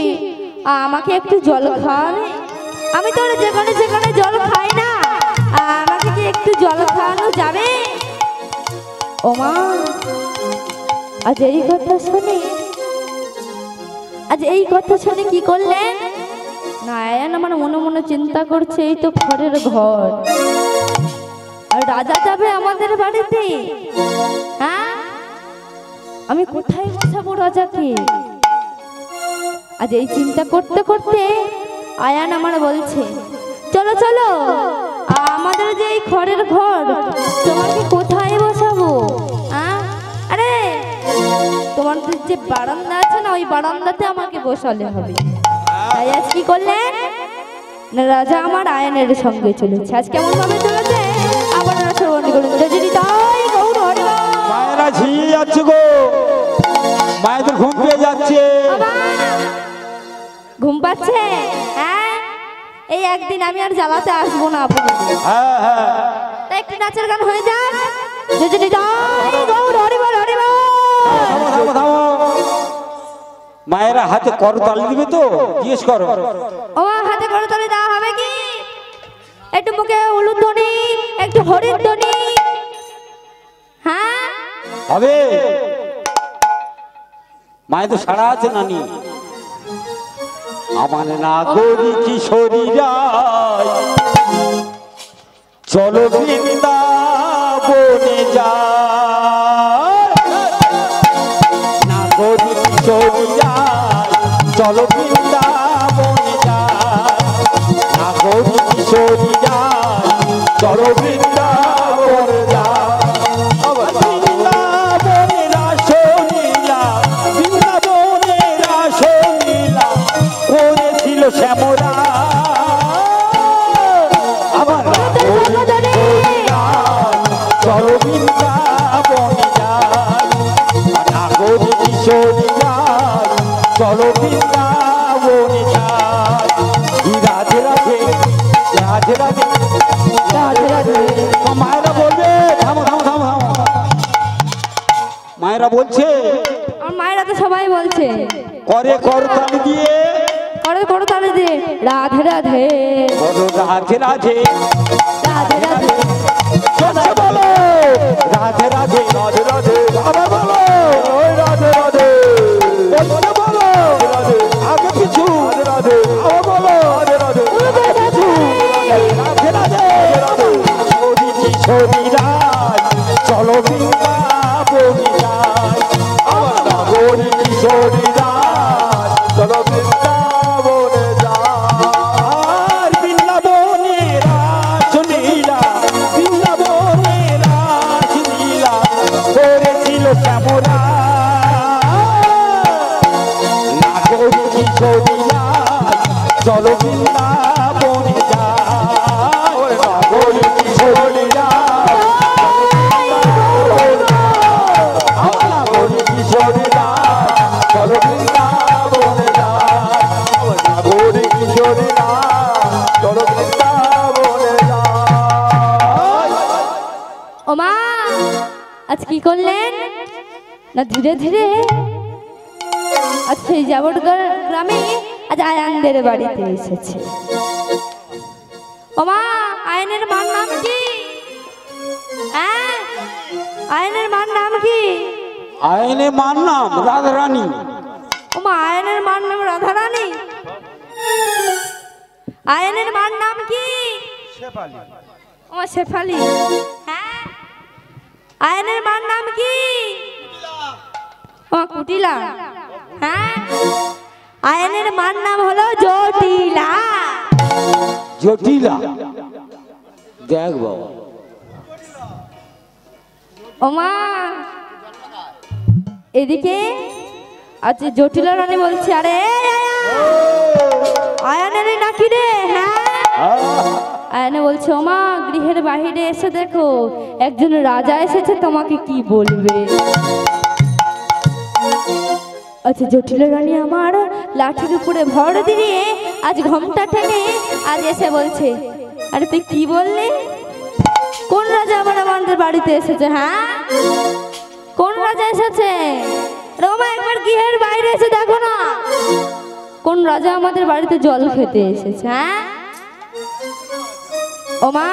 আমাকে একটু জল খাওয়াবে? আমি তো যেখানে যেখানে জল খাই না, আমাকে কি একটু জল খাওয়ানো যাবে? ও মা আজ এই কথা শুনে কি করলেন না, আয়ান আমার মনে মনে চিন্তা করছে, এই তো ঘরের ঘর, আর রাজা যাবে আমাদের বাড়িতে। হ্যাঁ, আমি কোথায় বসাবো রাজাকে? আজ এই চিন্তা করতে করতে আয়ান আমার বলছে, চলো চলো, আমাদের যে এই ঘরের ঘর, তোমাকে কোথায় বসাবো? আরে তোমাদের যে বারান্দা আছে না, ওই বারান্দাতে আমাকে বসালে হবে। তাই আজ কি করলেন না, রাজা আমার আয়ানের সঙ্গে চলেছে। আজ কেমন ভাবে চলেছে আপনারা শ্রবণ করুন। যদি তাই গৌর হরি বল। মায়েরা ঝিয়ে যাচ্ছে গো, মায়েদের ঘুম পেয়ে যাচ্ছে। ঘুম পাচ্ছে? হ্যাঁ, এই একদিন আমি আর জ্বালাতে আসবো না আপনাদের। হ্যাঁ হ্যাঁ, তাই একটু নাচের গান হয়ে যাক। যদি তাই গৌর হরি বল, হরি বল। থামো থামো থামো, মায়েরা হাতে করতালি দিবে তো, জিজ্ঞেস করো। ও হাতে করতালি দেওয়া হবে কি? একটু মুখে হলুদ ধ্বনি, একটু হরির ধ্বনি। হ্যাঁ হবে, মায়ের তো সারা আছে নানি। আমার নাগরী কিশোরী রায়, চলো বৃন্দাবনে যায়। নাগরী কিশোরী রায়, চলো বৃন্দাবনে যায়। নাগরী কিশোরী রায়, চলো বৃন্দাবনে যায়। শ্যামরা আমার চলো বৃন্দাবনে যায়। কিশোরী যাই চলো বৃন্দাবনে যাই রাধে রাধে রাধে রাধে রাধে রাধে। মায়েরা বলবে থামো থামো থামো থামো মায়েরা বলছে আমার মায়েরা তো সবাই বলছে করে করতালি দিয়ে করো করো তাহলে দে রাধে রাধে বলো রাধে রাধে রাধে রাধে জোরে বলো রাধে রাধে রাধে রাধে আবার বলো ওই রাধে রাধে বলতে বলো রাধে আগে পিছু রাধে আবার বলো রাধে রাধে পিছু রাধে রাধে ওদি কিশোরী রাজ চলো বৃন্দাবনে যাই আমার নাগরি কিশোরী রাজ চলো বৃন্দাবনে যাই আর বৃন্দাবনে রাসলীলা বৃন্দাবনে রাসলীলা করেছিল শ্যামলা নাগরি কিশোরী রাজ চলো বৃন্দাবনে যাই নাগরি কিশোরী রাজ নাগরি কিশোরী রাজ চলো বৃন্দাবনে যাই নাগরি কিশোরী রাজ চলো বৃন্দাবনে যাই ও মা আজ কি করলেন না ধীরে ধীরে আজ সেই যাবট গ্রামে আজ আয়ানদের বাড়িতে এসেছে। ও মা আয়নের মার নাম কি? হ্যাঁ আয়নের মার নাম কি? আইনে মার নাম রাধারানী ও মা আয়নের মার নাম রাধারানী। আয়নের মার নাম কি? ও মা শেফালি। হ্যাঁ আয়নের মার নাম কি? ও কুটিলা। হ্যাঁ আয়নের মার নাম হলো জটিলা। জটিলা দেখ বাবা ও মা এদিকে আচ্ছা জটিলা রানী বলছে আরে আয়নের নাকি রে? হ্যাঁ আয়নে বলছে ও মা গৃহের বাহিরে এসে দেখো একজন রাজা এসেছে তোমাকে কি বলবে। আচ্ছা জটিলা রানী আমার লাঠির উপরে ভর দিয়ে আজ ঘোমটা টেনে আজ এসে বলছে আরে তুই কি বললি? কোন রাজা আবার আমাদের বাড়িতে এসেছে? হ্যাঁ কোন রাজা এসেছে? রোমা একবার গৃহের বাইরে এসে দেখো না কোন রাজা আমাদের বাড়িতে জল খেতে এসেছে। হ্যাঁ ও মা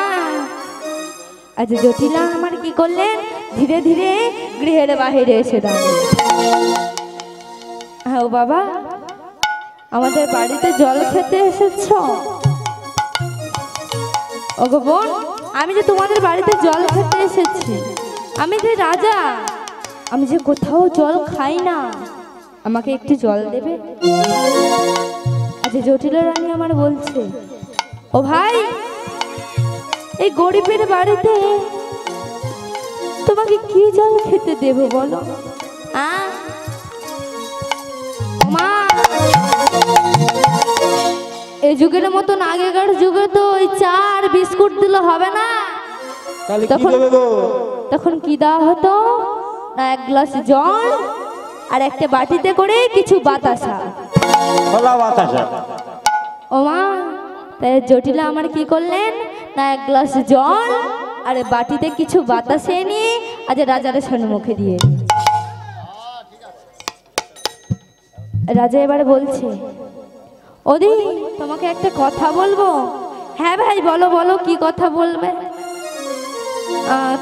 আজ জটিলা আমার কি করলেন ধীরে ধীরে গৃহের বাহিরে এসে দাঁড়িয়ে। হ্যাঁ ও বাবা আমাদের বাড়িতে জল খেতে এসেছ? ও গো বোন আমি যে তোমাদের বাড়িতে জল খেতে এসেছি, আমি যে রাজা, আমি যে কোথাও জল খাই না, আমাকে একটু জল দেবে? আচ্ছা জটিলা রানী আমার বলছে ও ভাই এই গরিবের বাড়িতে তোমাকে কি জল খেতে দেব বলো? মা এই যুগের মতন আগেকার যুগে তো ওই চার বিস্কুট দিলে হবে না, তাহলে কি তখন দেবে গো? তখন কি দেওয়া হতো না এক গ্লাস জল আর একটা বাটিতে করে কিছু বাতাসা। খোলা বাতাসা। ও মা তাই জটিলা আমার কি করলেন না এক গ্লাস জল আর বাটিতে কিছু বাতাসে নিয়ে আজ রাজার সম্মুখে দিয়ে। রাজা এবার বলছে ওদি তোমাকে একটা কথা বলবো। হ্যাঁ ভাই বলো বলো কি কথা বলবে?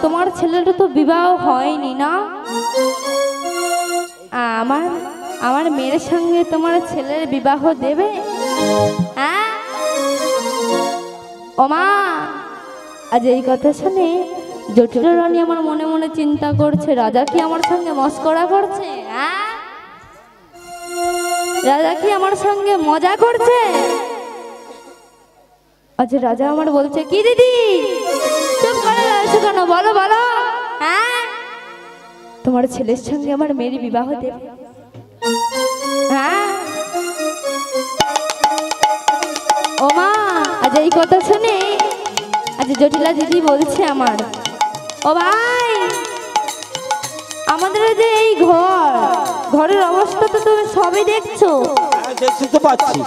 তোমার ছেলেটা তো বিবাহ হয়নি না? আমার আমার মেয়ের সঙ্গে তোমার ছেলের বিবাহ দেবে? হ্যাঁ ও মা আজ এই কথা শুনে জটিলা রানী আমার মনে মনে চিন্তা করছে রাজা কি আমার সঙ্গে মস্করা করছে? হ্যাঁ রাজা কি আমার সঙ্গে মজা করছে? আজ রাজা আমার বলছে কি দিদি চুপ করে রয়েছো কেন, বলো বলো। হ্যাঁ তোমার ছেলের সঙ্গে আমার মেয়ের বিবাহ দেবে? হ্যাঁ ও মা আজ এই কথা শুনে আজ জটিলা দিদি বলছে আমার ও ভাই আমাদের যে এই ঘরের সবই দেখছো? হ্যাঁ, দেখতে তো পাচ্ছি।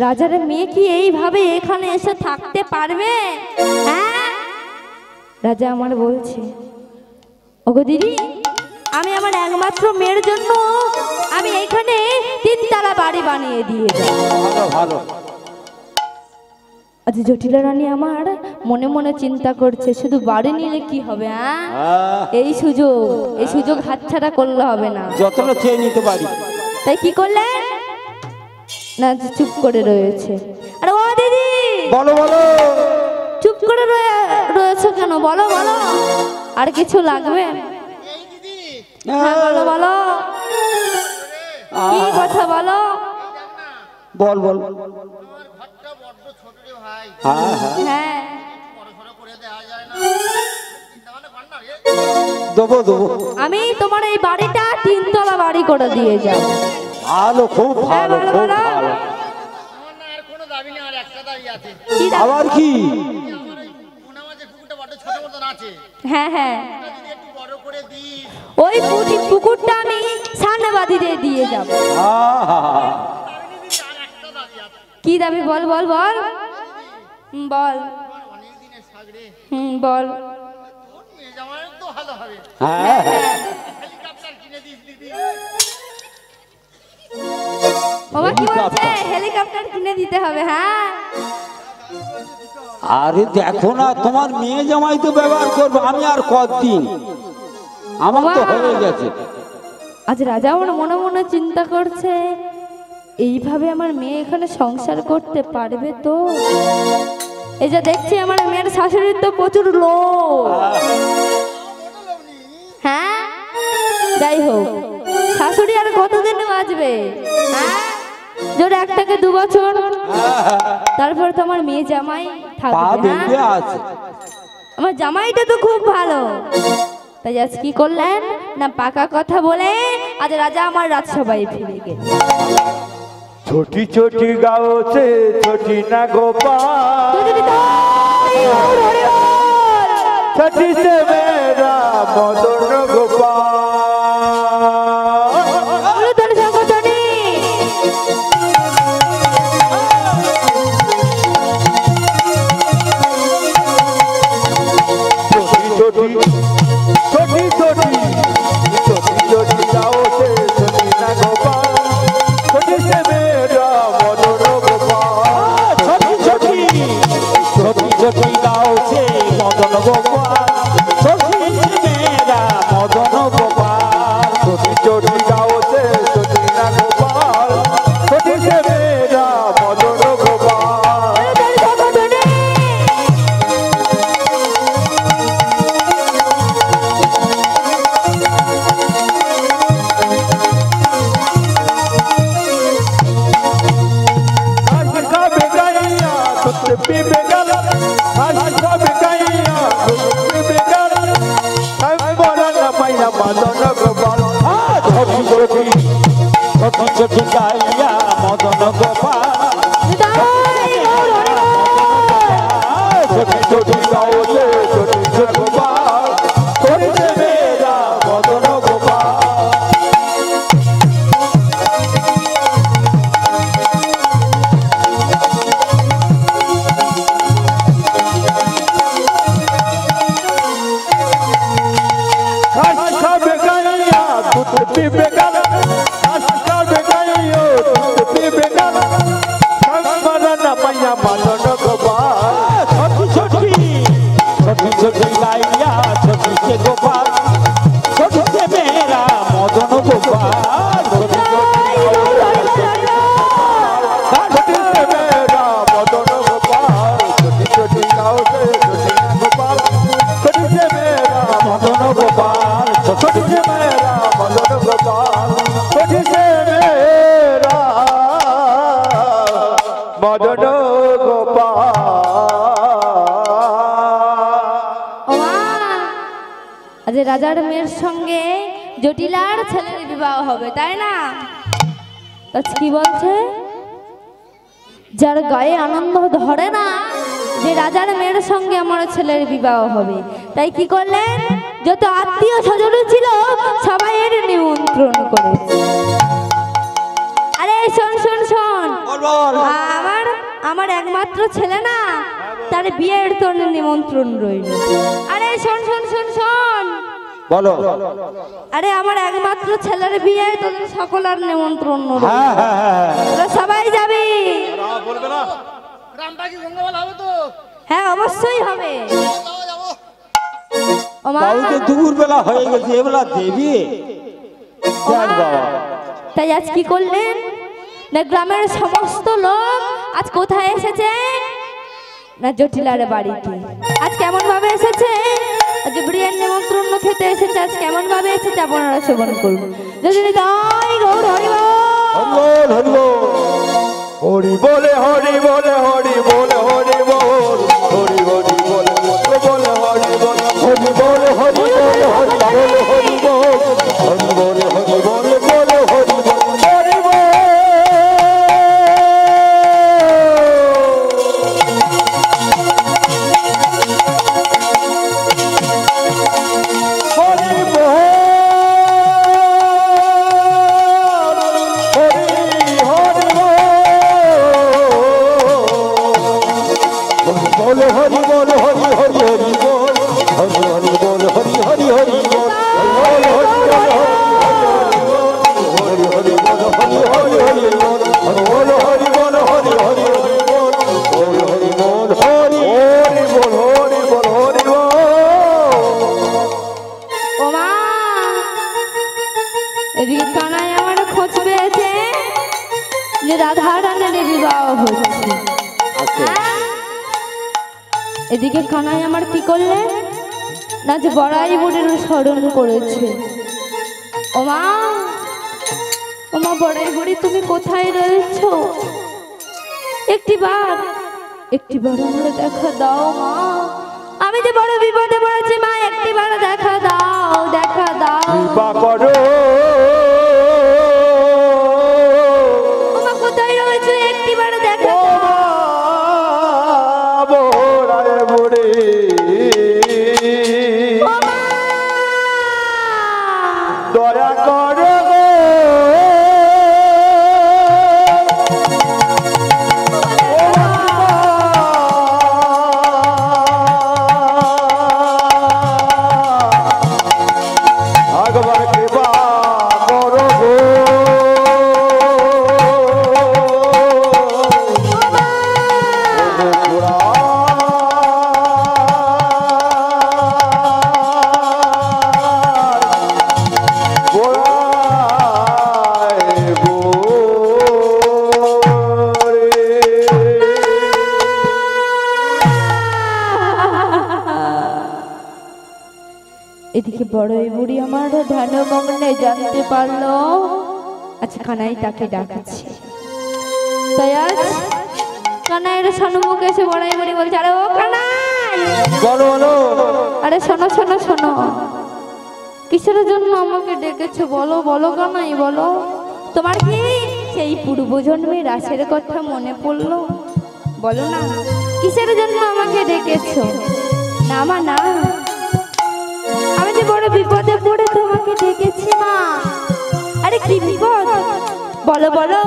রাজার মেয়ে কি এইভাবে এখানে এসে থাকতে পারবে? হ্যাঁ, রাজা আমার বলছে, ওগো দিদি, আমি আমার একমাত্র মেয়ের জন্য আমি এইখানে 3 তলা বাড়ি বানিয়ে দিয়ে যাই। ভালো ভালো। আজ জটিলা রানী আমার মনে মনে চিন্তা করছে, শুধু বাড়ি নিলে কি হবে? হ্যাঁ, এই সুযোগ হাতছাড়া করলে হবে না। যতটা চেয়ে নিতে পারি। তাই কি করলেন না, চুপ করে রয়েছে। আরে ও দিদি, বলো বলো। চুপ করে রয়েছে কেন? বলো বলো, আর কিছু লাগবে? হ্যাঁ বলো বলো, কি কথা বলো? বল বল। আমার ঘরটা বড্ড ছোট রে ভাই, হ্যাঁ হ্যাঁ, হ্যাঁ, বড় করে দেওয়া যায় না। চিন্তা ভাবনা কর না রে। দেবো দেবো। আমি তোমার এই বাড়িটা 3 তলা বাড়ি করে দিয়ে যাব। ভালো, খুব হ্যাঁ, ভালো, বলো, খুব বলো। ভালো। আমার না আর কোনো দাবি নেই, আর একটা দাবি আছে। কি দাবি? আবার কি? আমার এই পুনামাঝে পুকুরটা বড্ড ছোট মতন আছে, হ্যাঁ হ্যাঁ, ওটা যদি একটু বড় করে দিই। ওই পুকুরটা আমি সামনেবাদীতে দিয়ে যাব। হ্যাঁ হ্যাঁ, দাবি নিবি, আর একটা দাবি আছে। কি দাবি? বল বল বল। বল। আমার অনেক দিনের সাগরে বল। তোর মেয়ে জামাইয়ের তো ভালো হবে, হ্যাঁ হ্যাঁ। হেলিকপ্টার কিনে দিস দিদি। বাবা কি বলছে? হেলিকপ্টার কিনে দিতে হবে? হ্যাঁ, আরে দেখো না, তোমার মেয়ে জামাই তো ব্যবহার করবো, আমি আর কতদিন, আমার তো হয়ে গেছে। আজ রাজা আমার মনে মনে চিন্তা করছে, এইভাবে আমার মেয়ে এখানে সংসার করতে পারবে তো? এই যে দেখছি আমার মেয়ের শাশুড়ির তো প্রচুর লোভ। হ্যাঁ, যাই হোক, শাশুড়ি আর কতদিন বাঁচবে? হ্যাঁ, জোরে 1 থেকে 2 বছর, তারপর তো আমার মেয়ে জামাই পা থাকবে। বেঁধে হ্যাঁ, আছে। আমার জামাইটা তো খুব ভালো। তাই আজ কি করলেন না, পাকা কথা বলে আজ রাজা আমার রাজসভায় ফিরে গেল। छोटी छोटी गाँव से छोटी ना गोपाल, छोटी से मेरा मदन गोपाल। छोटी छोटी छोटी छोटी छोटी छोटी गाँव से छोटी ना गोपाल, छोटी से मेरा मदन गोपाल। छोटी छोटी छोटी छोटी गाँव से मदन गोपाल, छोटी से मेरा मदन गोपाल। छोटी छोटी गाँव से छोटी ना गोपाल, छोटी से मेरा मदन गोपाल। आज का बेगाइया दूध पीबे गल, आज का बेगाइया दूध पीबे गल, हम बोला ना मैया मदन गोपाल। छोटी छोटी छोटी छोटी गाइया मदन गोपाल, छोटी छोटी गाँव से छोटी से गोपाल, छोटी से मेरा मदन गोपाल। घास खा बेगाइया दूध पीबे गल, घास खा बेगाइया दूध पीबे गल, हम बोला ना मैया मदन गोपाल। छोटी छोटी छोटी छोटी गाइया छोटी से गोपाल, छोटी से मेरा मदन गोपाल। छोटी छोटी से मेरा मदन गोपाल, छोटी छोटी गाँव से छोटी ना गोपाल, छोटी से मेरा मदन गोपाल, छोटी से मेरा मदन गोपाल, छोटी से मेरा मदन गोपाल। আজ রাজার মেয়ের সঙ্গে জটিলার ছেলের বিবাহ হবে, তাই না? তা কি বলছে, যার গায়ে আনন্দ ধরে না যে রাজার মেয়ের সঙ্গে আমার ছেলের বিবাহ হবে, তাই কি করলেন, যত আত্মীয় স্বজন ছিল সবাই এর নিমন্ত্রণ করেছে। আমার একমাত্র ছেলে না, তার বিয়ের তোর নিমন্ত্রণ রইল। আরে শোন শোন শোন শোন, বলো। আরে আমার একমাত্র ছেলের বিয়ে, তোদের সকলের নিমন্ত্রণ রইল। হ্যাঁ হ্যাঁ হ্যাঁ তোরা সবাই যাবি? বলবে না গ্রামটা কি গঙ্গাবলা হবে তো? হ্যাঁ অবশ্যই হবে। যাবো যাবো। ও মা, বাবু তো দুপুর বেলা হয়ে গেছে, এবেলা দেবী দেখ বাবা। তাই আজ কি করলেন না, গ্রামের সমস্ত লোক আজ কোথায় এসেছে না, জটিলার বাড়িতে। আজ কেমন ভাবে এসেছে, আজ বিরিয়ানি নিমন্ত্রণ খেতে এসেছে। আজ কেমন ভাবে এসেছে আপনারা শ্রবণ করুন। যদি তাই গৌর হরিব হরিবল হরিবল। হরি বলে হরি বলে হরি বলে হরি বল হরি হরি বলে বলে হরি বল হরি বল হরি বল হরি বল হরি বল হরি বল হরি বল বল হরি বল হরি বল। হরি বল হরি হরি বল হরি বল হরি হরি হরি বল হরি হরি বল হরি হরি হরি বল হরি হরি বল হরি হরি বল হরি হরি হরি বল বল হরি বল হরি হরি হরি বল হরি হরি বল হরি হরি বল হরি বল হরি বল। ও মা, এদিকে কানাই আমার খোঁজ পেয়েছে যে রাধা রানের বিবাহ হচ্ছে। হ্যাঁ? এদিকে কানাই আমার কি করলে না, যে বড়াই বুড়ির স্মরণ করেছে। ও মা, ও মা বড়াই বুড়ি, তুমি কোথায় রয়েছ? একটিবার আমরা দেখা দাও মা, আমি যে বড় বিপদে পড়েছি মা, একটিবার দেখা দাও, দেখা দাও। কৃপা করো ও মা কোথায় রয়েছে, একটিবার দেখা দাও। বড়াই বুড়ি ও মা, দয়া করো ভগবান কৃপা করো গো। এদিকে বড়ই বুড়ি আমার ধ্যান মগ্নে জানতে পারলো আজ কানাই তাকে ডাকছে। তাই আজ কানাইয়ের সম্মুখে এসে বড়ই বুড়ি বলছে, আরে ও কানাই, বলো বলো। আরে শোনো শোনো শোনো, কিসের জন্য আমাকে ডেকেছো বলো, বলো কানাই বলো। তোমার কি সেই পূর্বজন্মের রাশের কথা মনে পড়লো? বলো না, কিসের জন্য আমাকে ডেকেছো? না মা না, আমি যে বড় বিপদে পড়ে তোমাকে ডেকেছি মা। আরে কি বিপদ, বলো বলো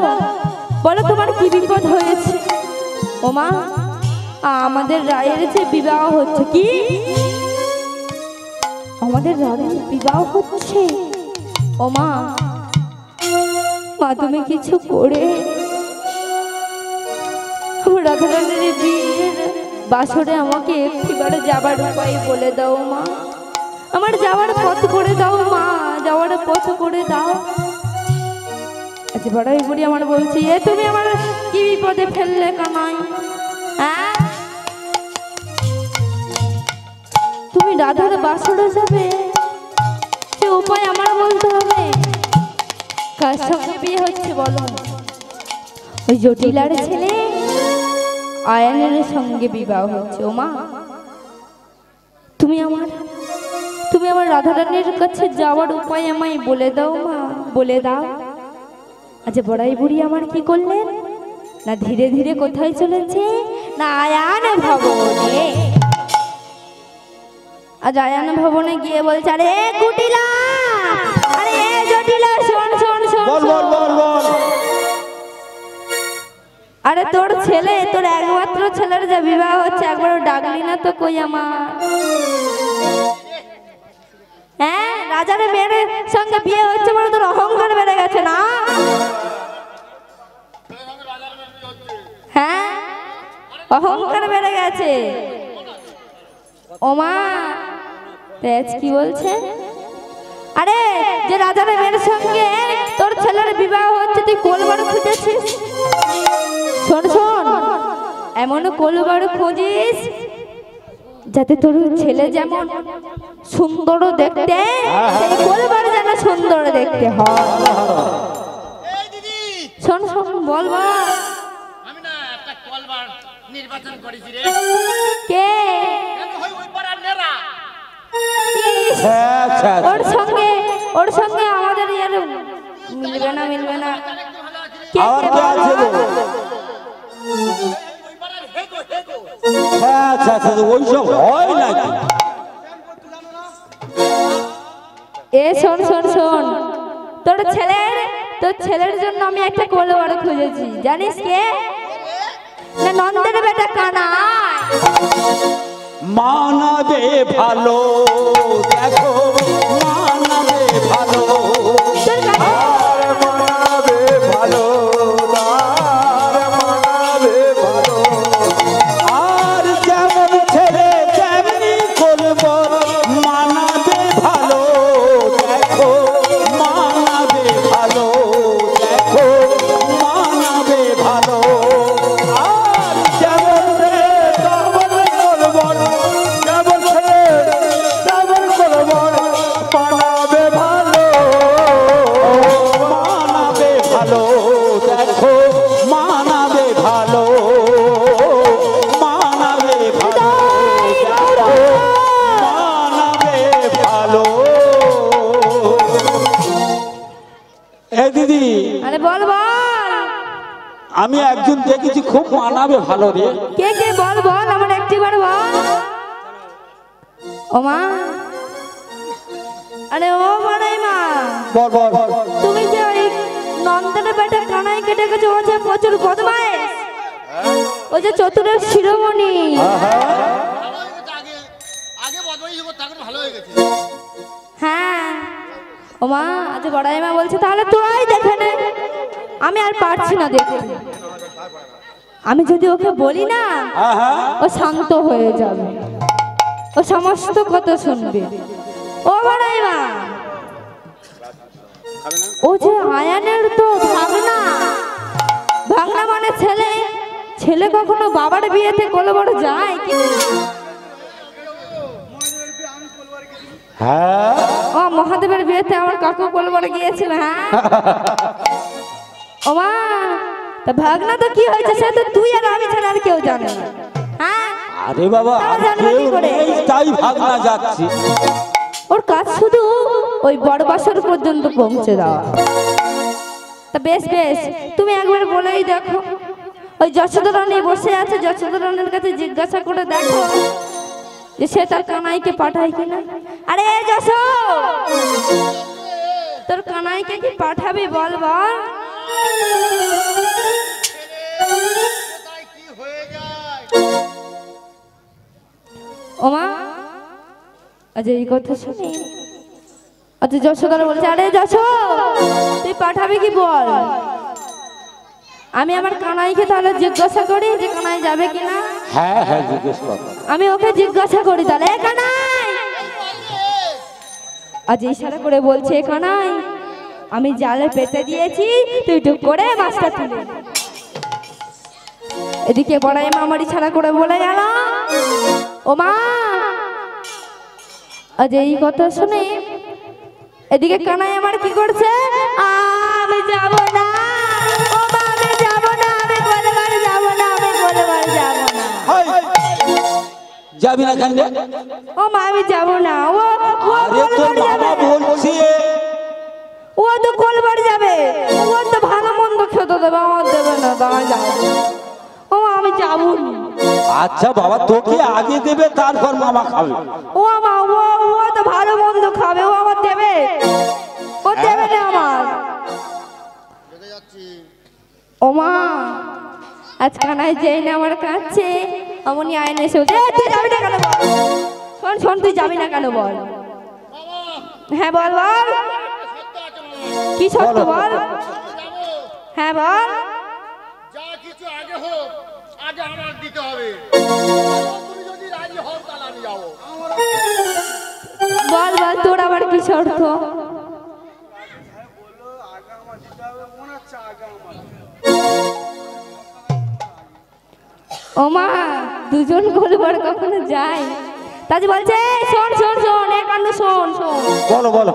বলো, তোমার কি বিপদ হয়েছে? ও মা, আমাদের রায়ের যে বিবাহ হচ্ছে। কি আমাদের রায়ের বিবাহ হচ্ছে? ও মা, মা তুমি কিছু করে রাধারানীর বিয়ের বাসরে আমাকে একটিবারে যাবার উপায় বলে দাও মা, আমার যাওয়ার পথ করে দাও মা, যাওয়ার পথ করে দাও। আচ্ছা বড়াই বুড়ি আমার বলছি, এ তুমি আমার কি বিপদে ফেললে কানাই? হ্যাঁ, তুমি রাধার বাসরে যাবে, সে উপায় আমার বলতে হবে। কার সঙ্গে বিয়ে হচ্ছে বলো? ওই জটিলার ছেলে আয়ানের সঙ্গে বিবাহ হচ্ছে। ও মা, তুমি আমার রাধারানীর কাছে যাওয়ার উপায় আমায় বলে দাও মা, বলে দাও। আচ্ছা বড়াই বুড়ি আমার কি করলেন না, ধীরে ধীরে কোথায় চলেছে না, আয়ান ভবনে। আজ আয়ান ভবনে গিয়ে বলছে, আরে কুটিলা, আরে জটিলা, শোন শোন শোন, বল বল বল বল। আরে তোর ছেলে, তোর একমাত্র ছেলের যে বিবাহ হচ্ছে, একবার ডাকলি না তো কই আমার? হ্যাঁ, রাজার মেয়ের সঙ্গে বিয়ে হচ্ছে বলে তোর অহংকার বেড়ে গেছে না? হ্যাঁ, অহংকার বেড়ে গেছে। ওমা তেজ কি বলছে? আরে যে রাজার মেয়ের সঙ্গে তোর ছেলের বিবাহ হচ্ছে, তুই কোলবাড়ু খুঁজেছিস? শোন শোন, এমন কোলবাড়ু খুঁজিস যাতে তোর ছেলে যেমন সুন্দর দেখতে, সেই কোলবাড়ু যেন সুন্দর দেখতে হয়। এই দিদি, শোন শোন, বল বল। আমি না একটা কলবার নির্বাচন করেছি রে। কে? কেন হয় ওই পাড়ার নেরা? ইস, আচ্ছা ওর সঙ্গে আমাদের ইয়ার মিলবে না, মিলবে না। একটু ভালো আছে রে। কে আর কে কে বল আছে গো? বল। ওই পাড়ার হেগো হেগো। আচ্ছা আচ্ছা, ওইসব হয় নাকি? এ শোন শোন শোন, তোর ছেলের জন্য আমি একটা কোলবাড়ু খুঁজেছি, জানিস কে? না, নন্দের বেটা কানাই। মানাবে ভালো, দেখো মানাবে ভালো, তোর কাছে আর মানাবে ভালো, আর মানাবে ভালো। আর যেমন ছেলে তেমনি করব, মানাবে ভালো, দেখো মানাবে ভালো, দেখো মানাবে ভালো। আর যেমন রে তেমন করবন, যেমন ছেলে তেমন করবন, মানাবে ভালো। মানাবে ভালো, দেখো মানাবে ভালো, মানাবে ভালো, দেখো মানাবে ভালো। এ দিদি, আরে বল বল, আমি একজন দেখেছি খুব মানাবে ভালো রে। কে কে বল বল, আমার একটিবার বল। ও মা, আরে ও বড়াই মা, বল বল। তুমি যে ওই নন্দের বেটা কানাই কেটে গেছে, ও যে প্রচুর বদমাইশ, ও যে চতুরের শিরোমণি। ভালো হয়ে গেছে আগে, আগে বদমাইশি করতে, এখন ভালো হয়ে গেছে। হ্যাঁ, ও মা, আজ বড়াই মা বলছে তাহলে তোরাই দেখে নে, আমি আর পারছি না দেখতে। আমি যদি ওকে বলি না, ও শান্ত হয়ে যাবে, ও সমস্ত কথা শুনবে। ও বড়াই মা, ও যে আয়ানের তো ভাগনা, ভাগনা মানে ছেলে, ছেলে কখনো বাবার বিয়েতে কোলবাড়ু যায় কি? হ্যাঁ, ও মহাদেবের বিয়েতে আমার কাকু কোলবাড়ু গিয়েছিল। হ্যাঁ ও মা, তা ভাগনা তো কি হয়েছে সে তো তুই আর আমি ছাড়া আর কেউ জানে না। হ্যাঁ, আরে বাবা, আর জানবে কি কেউ করে? নেই, তাই ভাগনা যাচ্ছি। ওর কাজ শুধু ওই বড় বাসর পর্যন্ত পৌঁছে দেওয়া। তা বেশ বেশ, তুমি একবার বলেই দেখো, ওই যশোদা রানী বসে আছে, যশোদা রানীর কাছে জিজ্ঞাসা করে দেখো যে সে তার কানাইকে পাঠায় কিনা। আরে যশো, তোর কানাইকে কি পাঠাবি বল বল। কোথায় কি হয়ে যায়? ওমা, আচ্ছা এই কথা শুনি, আচ্ছা যশোদার বলছে আরে যশো, তুই পাঠাবি কি বল। আমি আমার কানাইকে তাহলে জিজ্ঞাসা করি যে কানাই যাবে কিনা। হ্যাঁ হ্যাঁ, জিজ্ঞেস কর। আমি ওকে জিজ্ঞাসা করি তাহলে, এ কানাই, আজ ইশারা করে বলছে এ কানাই, আমি জালে পেতে দিয়েছি, তুই টুক করে মাছটা তুলে নে। এদিকে বড়াই মা আমার ইশারা করে বলে গেল, ও মা, আজ এই কথা শুনে এদিকে কানাই আমার কি করছে, আমি যাব না, ও মা আমি যাব না, আমি কোলবাড়ু যাব না, আমি কোলবাড়ু যাব না। যাবি না কেন রে? ও মা আমি যাব না, ও আরে তোর কোলবাড়ু বাবা যাবে, বলছে। ও তো কোলবাড়ু যাবে, ও তো ভালো মন্দ খেতে দেবে, আমার দেবে না, দাঁড়া যাবে। ও মা আমি যাব না। আচ্ছা বাবা, তোকে আগে দেবে, তারপর মামা খাবে। ও মা, ও তো ভালো মন্দ খাবে, ও আমার দেবে, ও দেবে না আমার। দেখে যাচ্ছি। ও মা, আজ কানাই যেই না আমার কাছে অমনি আয়ন এসে বলছে, "এই, তুই যাবি না কেন বল? শোন শোন, তুই যাবি না কেন বল?" হ্যাঁ বল বল, কি সত্য বল? হ্যাঁ বল। যা কিছু আগে হোক, আগে আমার দিতে হবে। তুমি যদি রাজি হও তাহলে আমি যাবো। বল বল, তোর আবার কি শর্ত? ও মা, দুজন গোলবার কখনো যায়? তাজি বলছে, "এই, শোন শোন শোন, এ কান্নু শোন শোন, বলো বলো।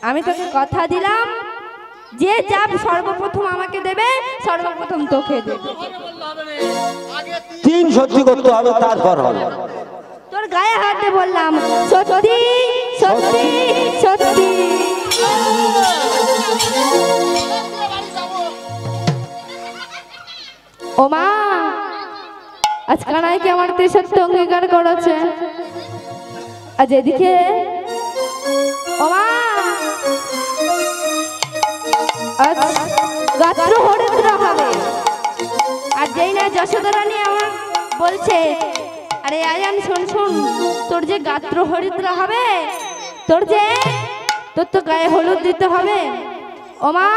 আমি তোকে কথা দিলাম, যে যা সর্বপ্রথম আমাকে দেবে সর্বপ্রথম তোকে দেবে। ঘরে বললে হবে না, আগে তিন সত্যি করতে হবে, তারপর হবে। তোর গায়ে হাতে বললাম, সত্যি সত্যি সত্যি। বাড়ি যাবো। ও মা, আজ কানাই কি আমার তেসত্ব অঙ্গীকার করেছে? আজ এদিকে ও মা, আজ গাত্র হরিদ্র হবে। আর যেই না যশোদা রানী আমার বলছে, "আরে আয়ান শোন শোন, তোর যে গাত্র হরিদ্র হবে, তোর তো গায়ে হলুদ দিতে হবে।" ও মা,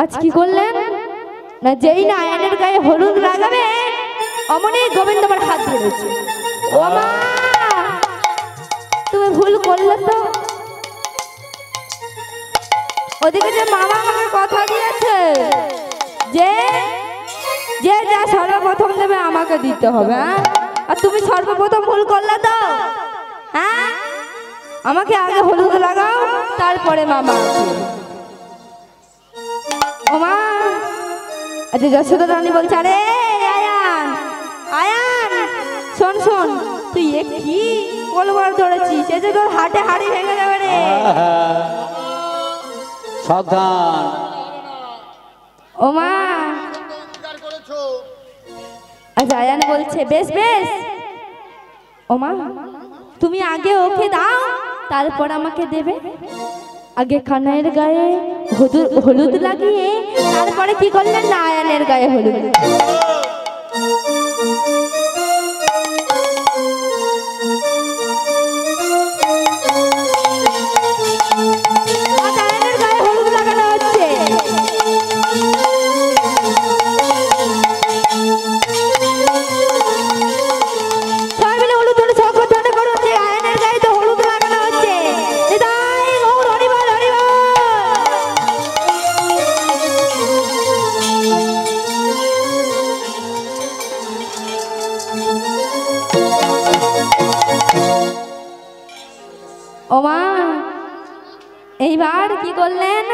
আজ কি করলেন না, যেই না আয়ানের গায়ে হলুদ লাগাবে অমনি গোবিন্দ আমার হাত ধরেছে। ও মা, তুমি ভুল করলে তো। ওদিকে যে মামা আমাকে কথা দিয়েছে যে যে যা সর্বপ্রথম দেবে আমাকে দিতে হবে, হ্যাঁ? আর তুমি সর্বপ্রথম ভুল করলে তো, হ্যাঁ? আমাকে আগে হলুদ লাগাও, তারপরে মামা। ও মা, আচ্ছা যশোদা রানী বলছে, "আরে আয়ান আয়ান, শোন শোন, তুই এ কি গোলবার ধরেছিস? এ যে তোর হাটে হাড়ি ভেঙে যাবে রে।" সাবধান। ও মা, অঙ্গীকার করেছো। আচ্ছা আয়ান বলছে, "বেশ বেশ। ও মা, তুমি আগে ওকে দাও, তারপর আমাকে দেবে। আগে কানাইয়ের গায়ে হলুদ লাগিয়ে তারপরে কি করলেন না আয়ানের গায়ে হলুদ। আজ আয়ানের গায়ে হলুদ লাগানো হচ্ছে। সবাই মিলে হলুদ হলুদ সংগঠন করুন, যে আয়নের গায়ে তো হলুদ লাগানো হচ্ছে। নিতাই গৌর হরিবল হরিবল। ও মা, এইবার কি করলেন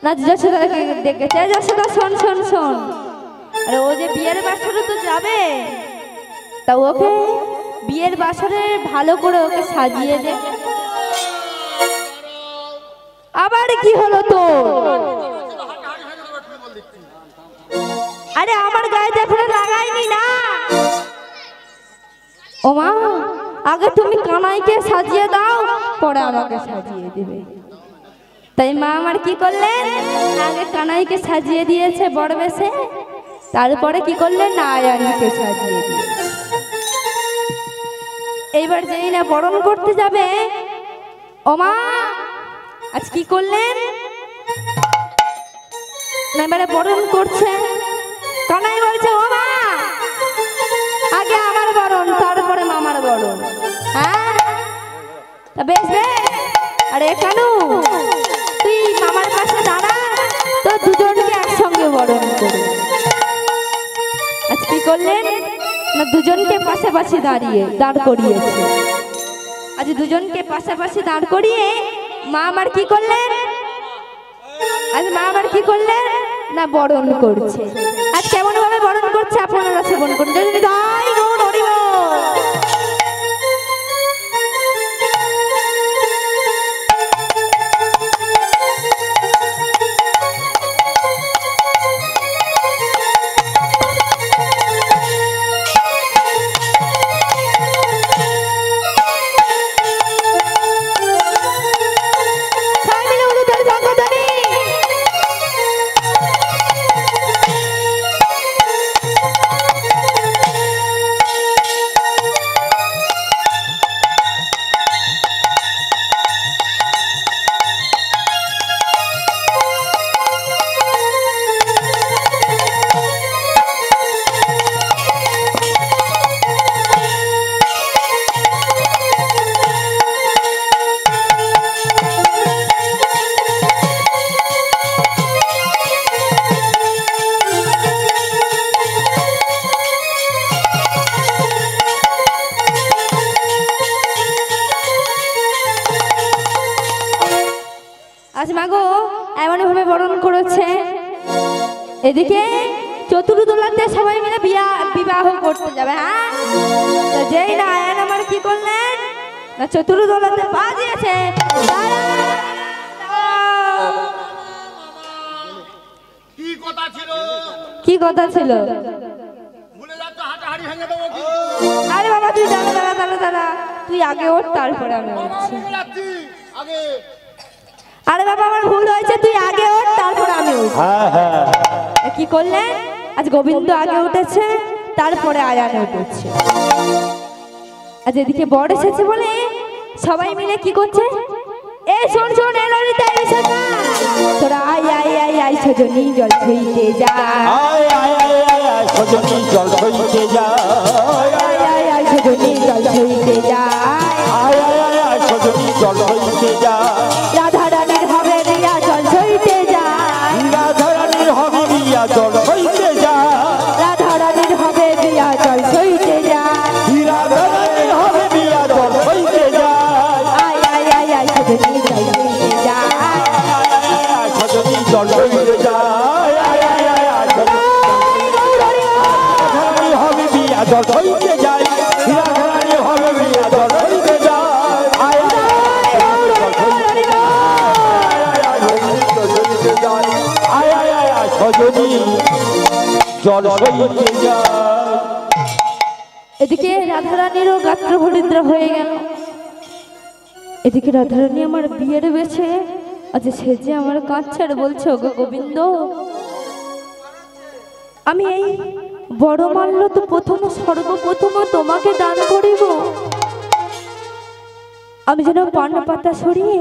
না যশোদাকে ডেকেছে, "যশোদা শোন শোন শোন, আরে ও যে বিয়ের বাসরে তো যাবে, তা ওকে বিয়ের বাসরে ভালো করে ওকে সাজিয়ে দে।" আবার কি হলো তো? আরে আমার গায়ে দেখো লাগাইনি না। ও মা, আগে তুমি কানাইকে সাজিয়ে দাও, পরে আমাকে সাজিয়ে দিবে। তাই মা আমার কি করলেন, আগে কানাইকে সাজিয়ে দিয়েছে বড় বেশে, তারপরে কি করলেন না আয়ানকে সাজিয়ে দিয়ে। এইবার যেই না বরণ করতে যাবে, ও মা আজ কি করলেন না, এবারে বরণ করছে। কানাই বলছে, "ও মা, আগে আমার বরণ, তারপরে মামার বরণ।" হ্যাঁ, তা বেশ বেশ। আরে কানু, তুই মামার পাশে দাঁড়া, তো দুজনকে একসঙ্গে বরণ করবে। আজ কি করলেন না, দুজনকে পাশাপাশি দাঁড় করিয়েছে। আজ দুজনকে পাশাপাশি দাঁড় করিয়ে মা আমার কি করলেন, আজ মা আমার কি করলেন না বরণ করছে। আজ কেমন ভাবে বরণ করছে আপনারা শ্রবণ করুন। জয় গৌর হরিবল। সবাই মিলে হলুদের সঙ্গধ্বনি। আজ মাগো এমন ভাবে বরণ করেছে, এদিকে চতুর্দোলাতে সবাই মিলে বিবাহ করতে যাবে। হ্যাঁ, তো যেই না আয়ান আমার কি করলেন না চতুর্দোলাতে পা দিয়েছে। কি কথা ছিল? কি কথা ছিল? ভুলে যাচ্ছ, হাঁটাহাঁড়ি ভেঙে দেবো কি? আরে বাবা তুই দাঁড়া দাঁড়া দাঁড়া দাঁড়া, তুই আগে ওঠ তারপরে আমি উঠছি। ভুলে যাচ্ছি আগে। আরে বাবা আমার ভুল হয়েছে, তুই আগে ওঠ তারপরে আমি উঠছি। হ্যাঁ হ্যাঁ কি করলেন? আজ গোবিন্দ আগে উঠেছে, তারপরে আয়ান উঠেছে। আজ এদিকে বর এসেছে বলে সবাই মিলে কি করছে? এই শোন শোন, এ ললিতা এসে না, তোরা আয় আয় আয় আয় সজনী জল ছুঁইতে যা, আয় আয় আয় আয় আয় সজনী জল ছুঁইতে যা, আয় আয় আয় সজনী জল ছুঁইতে যা, আয় আয় আয় আয় সজনী জল ছুঁইতে যা, রাধা রানীর হবে রিয়া জল ছুঁইতে যা, রাধা রানীর হবে রিয়া জল ছুঁইতে যা, রাধা রানীর হবে রিয়া জল ছুঁইতে যা, রাধা রানীর হবে রিয়া জল ছুঁইতে যা, আয় আয় আয় আয় সজনী জল ছুঁইতে যা, সজনী জল ছুঁইতে যা, আয় আয় আয় আয় সজনী হবে রিয়া জল ছুঁইতে যায়, রাধা রানীর হবে রিয়া জল ছুঁইতে যায়, আয় আয় আয় আয় আয় আয় সজনী জল ছুঁইতে যায়। এদিকে রাধারানীরও গাত্র হরিদ্র হয়ে গেল। এদিকে রাধারানী আমার বিয়ের বেছে আজ সেজে আমার কাঁদছে আর বলছে, ওগো গোবিন্দ, আমি এই বড় মাল্য তো সর্বপ্রথম তোমাকে দান করিব। আমি যেন পান পাতা সরিয়ে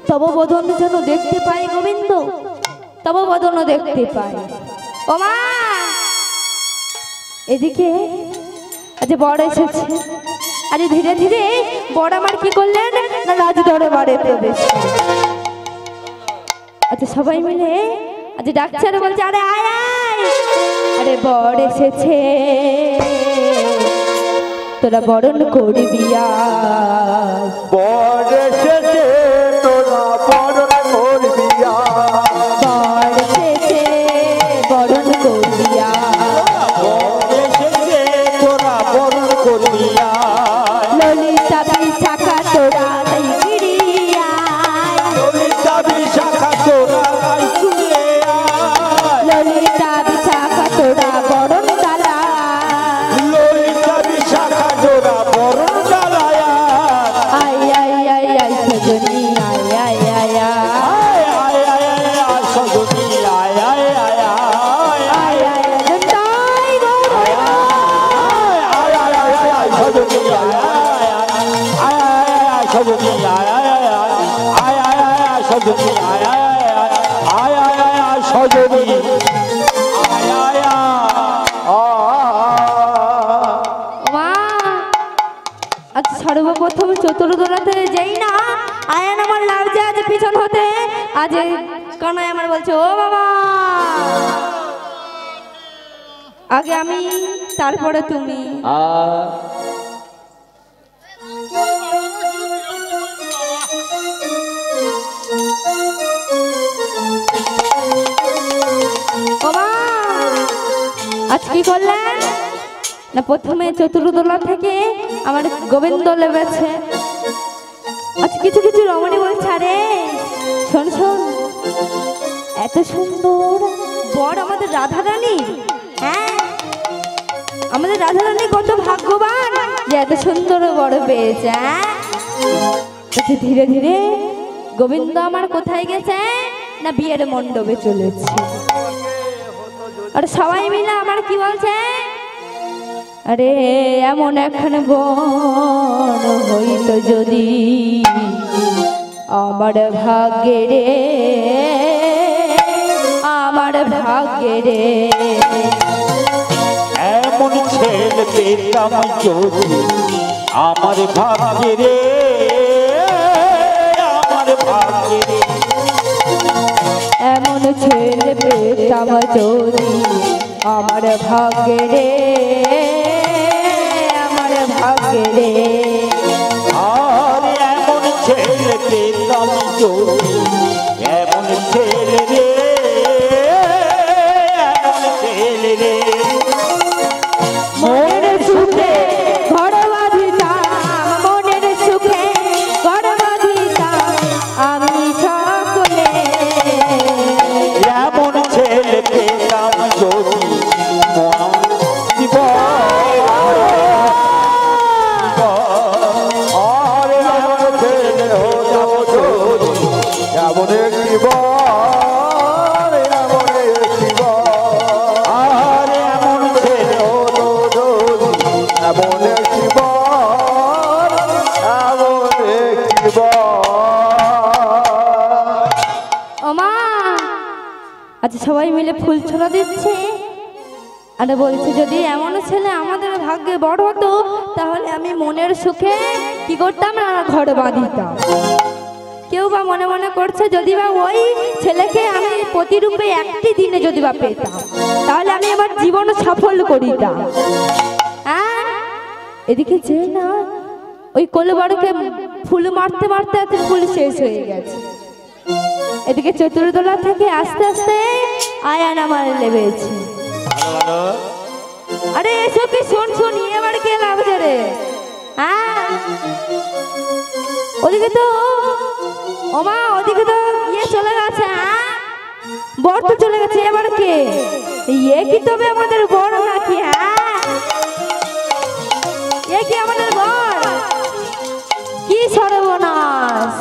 তব বদন যেন দেখতে পাই গোবিন্দ, তব বদন দেখতে পাই। ও মা, এদিকে আজ বড় এসেছে। আজ ধীরে ধীরে বড় আমার কি করলেন না রাজ দরবারে প্রবেশ করলেন। আচ্ছা সবাই মিলে আজ ডাকছে আর বলছে, আরে আয় আয়, আরে বড় এসেছে, তোরা বরণ করবি আয়। বর এসেছে তোরা বরণ করবি আয়। বড় এসেছে বরণ করবি আয়। এসেছে তোরা বরণ করবি আয়। ললিতা বিশাখা তোরা তাই ফিরিয়ে আয়। ললিতা বিশাখা তোরা আয় শুনে আয়। ললিতা বিশাখা তোরা বরণ গালা, ললিতা বিশাখা তোরা বরণ জ্বালায় আয় আয় আয় আয় সজনী আয় আয় আয় আয় আয় আয় আয় আয় আয় সজনী আয় আয় আয় আয় আয় আয় জন্তাই গো আয় আয় আয় আয় আয় সজনী আয় আয় আয় আয় সজনী আয় আয় আয় আয় আয় আয় সজনী আয় আয় আয় আয় আয় আয় সজনী আয় আয় আয় মা। আজ সর্বপ্রথম চতুর্দোলাতে যেই না আয়ান আমার লাগছে আজ পিছন হতে, আজ কানাই আমার বলছে, ও বাবা আগে আমি তারপরে তুমি। ও মা, আজ কি করলেন না প্রথমে চতুর্দোলা থেকে আমার গোবিন্দ লেবেছে। আজ কিছু কিছু রমণী বলছে, আরে শোন শোন, এত সুন্দর বর আমাদের রাধারানী। হ্যাঁ, আমাদের রাধারানী কত ভাগ্যবান যে এত সুন্দর বর পেয়েছে। হ্যাঁ, আচ্ছা, ধীরে ধীরে গোবিন্দ আমার কোথায় গেছে না বিয়ের মণ্ডপে চলেছে। আর সবাই মিলে আমার কি বলছে, আরে এমন এখন বন হইতো যদি আমার ভাগ্যে রে, আমার ভাগ্যে রে। এমন ছেলে পেতাম যদি আমার ভাগ্যে রে, আমার ভাগ্যে রে। এমন ছেলে পেতাম যদি আমার ভাগ্যে রে, আমার ভাগ্যে রে। আর এমন ছেলে পেতাম যদি এমন ছেলে রে এমন ছেলে রে মনের সুখে ঘর বাঁধিতাম, মনের সুখে ঘর বাঁধিতাম আমি সকলে। এমন ছেলে পেতাম যদি মন দিব আর এমন ছেলে হতো যদি এমন একটি বর, এমন একটি বর। আর এমন ছেলে হতো যদি এমন একটি বর, এমন একটি বর। ও মা, আচ্ছা সবাই মিলে ফুল ছোড়া দিচ্ছে আর বলছে যদি এমন ছেলে আমাদের ভাগ্যে বড় হতো তাহলে আমি মনের সুখে কি করতাম না ঘর বাঁধিতাম। কেউ বা মনে মনে করছে যদি বা ওই ছেলেকে আমি প্রতিরূপে একটি দিনে যদি বা পেতাম তাহলে আমি আমার জীবন সফল করিতাম। হ্যাঁ, এদিকে যে না ওই কোলবারকে ফুল মারতে মারতে এত ফুল শেষ হয়ে গেছে। এদিকে চতুর্দোলা থেকে আস্তে আস্তে আয়ান আমার লেবেছে। আরে এসো কি শোন শোন এবার কে লাগছে রে? হ্যাঁ, ওদিকে তো ওমা ওদিকে তো ইয়ে চলে গেছে। হ্যাঁ, বর তো চলে গেছে, এবার কে? ইয়ে কি তবে আমাদের বর নাকি? হ্যাঁ, এ কি আমাদের বর? কি সর্বনাশ!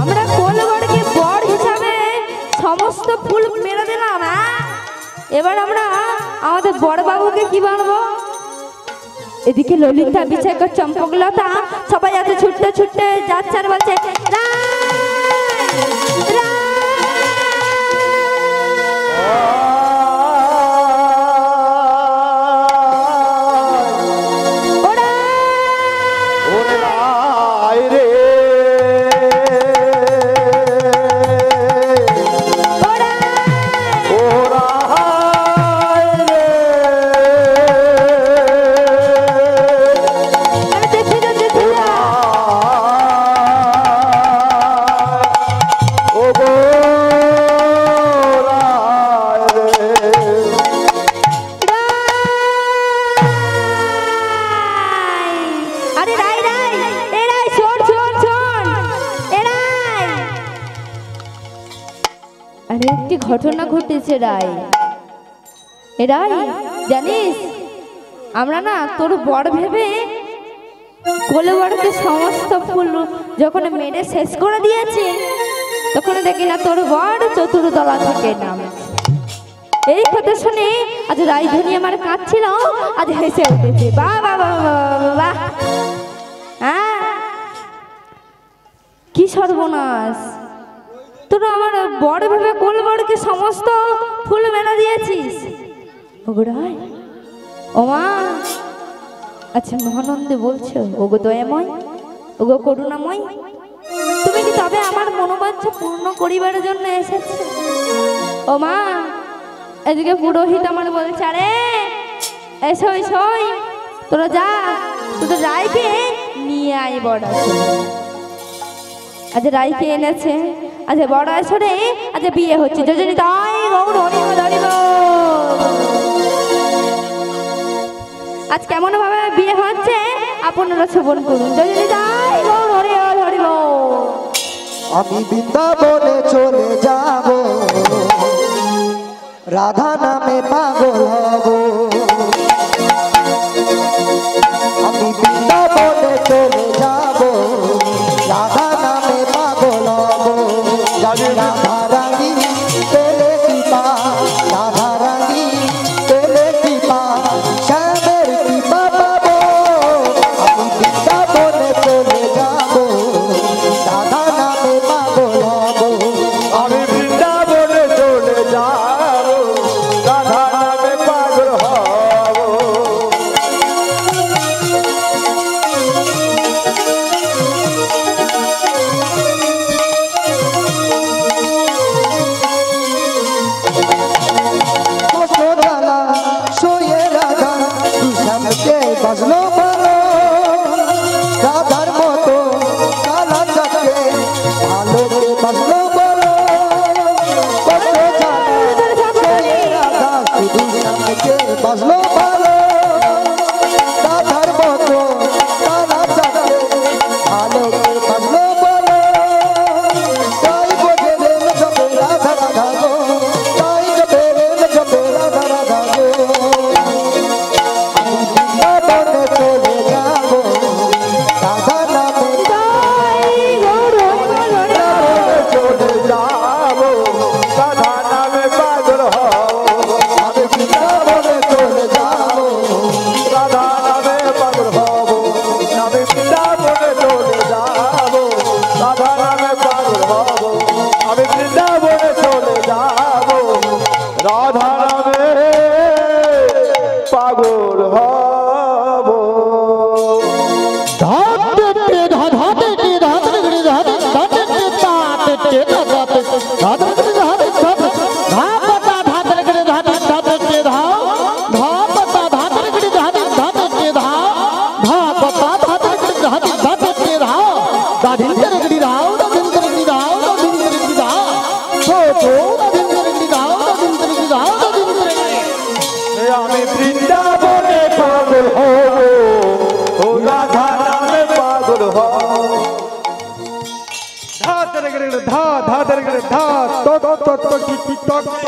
আমরা কোলবরকে বর হিসাবে সমস্ত ফুল মেরে দিলাম। হ্যাঁ, এবার আমরা আমাদের বড় বাবুকে কি বানাবো? এদিকে ললিতা বিছাইকর চম্পকলতা সবাই এত ছুটতে ছুটতে যাচ্ছে আর বলছে রাই, রাই। ওরা ওরে রায় রে, ওরা ও রায় রে। আমি দেখি না দেখি না। ও গো রায় রে। রাই! আরে রাই রাই, এ রাই শোন শোন শোন, এ রাই। আরে একটি ঘটনা ঘটেছে রাই। এ রাই, জানিস আমরা না তোর বর ভেবে কোলে বড়কে সমস্ত ফুল যখন মেরে শেষ করে দিয়েছে তখন দেখি না তোর বর চতুর্দলা থেকে নামছে। এই কথা শুনে আজ রাইধনী আমার কাঁদছিল, আজ হেসে উঠেছে। বাহ বাহ বাহ বাহ বাহ। হ্যাঁ, কি সর্বনাশ! তোরা আমার বড় ভেবে কোল বড়কে সমস্ত ফুল মেলা দিয়েছিস। ওগো রাই, ও মা, আচ্ছা মহানন্দে বলছো ওগো দয়াময়, ওগো করুণাময়, তুমি কি তবে আমার মনোবাঞ্ছা পূর্ণ করিবার জন্য এসেছো? ও মা, এদিকে পুরোহিত আমার বলছে আরে এসো এসো, তোরা যা তোদের রায়কে নিয়ে আয় বড় আসরে। আজ রায়কে এনেছে, আজ বড় আসরে আজ বিয়ে হচ্ছে। যোজনী তাই গৌর হরিব ধরিব। আজ কেমন ভাবে বিয়ে হচ্ছে আপনারা শ্রবণ করুন। যোজনী তাই গৌর হরিব ধরিব। আমি বৃন্দাবনে চলে যাব, রাধা নামে পাগল হব। আমি বৃন্দাবনে চলে যাব, রাধা নামে পাগল হব। রাধা রানী পেলে কৃপা, রাধা রানী পেলে কৃপা, শ্যামের কৃপা পাবো। আমি বৃন্দাবনে চলে যাব, রাধা নামে পাগল হব। আমি বৃন্দাবনে চলে যাব, রাধা নামে পাগল হব। বাজলো বলো কত জানে রাধা শুধু নামকে বাজলো বলো রাধার মতো তারা চাচ্ছে ভালো বাজলো বলো তাই বোঝে রে জপে রাধা রাধা গো তাই জপে রে জপে রাধা রাধা গো বনে চলে যাবো রাধা নামে চলে যাবো রাধা নামে পাগল হব আমি বৃন্দাবনে চলে যাবো রাধা নামে পাগল হব আমি বৃন্দাবনে চলে যাবো রাধা নামে পাগল হব আমি বৃন্দাবনে চলে যাবো রাধা নামে পাগল হব আমি বৃন্দাবনে পাগল হব ও রাধা নামে পাগল হব ধা ধা ধা ধা ধা ধা ধা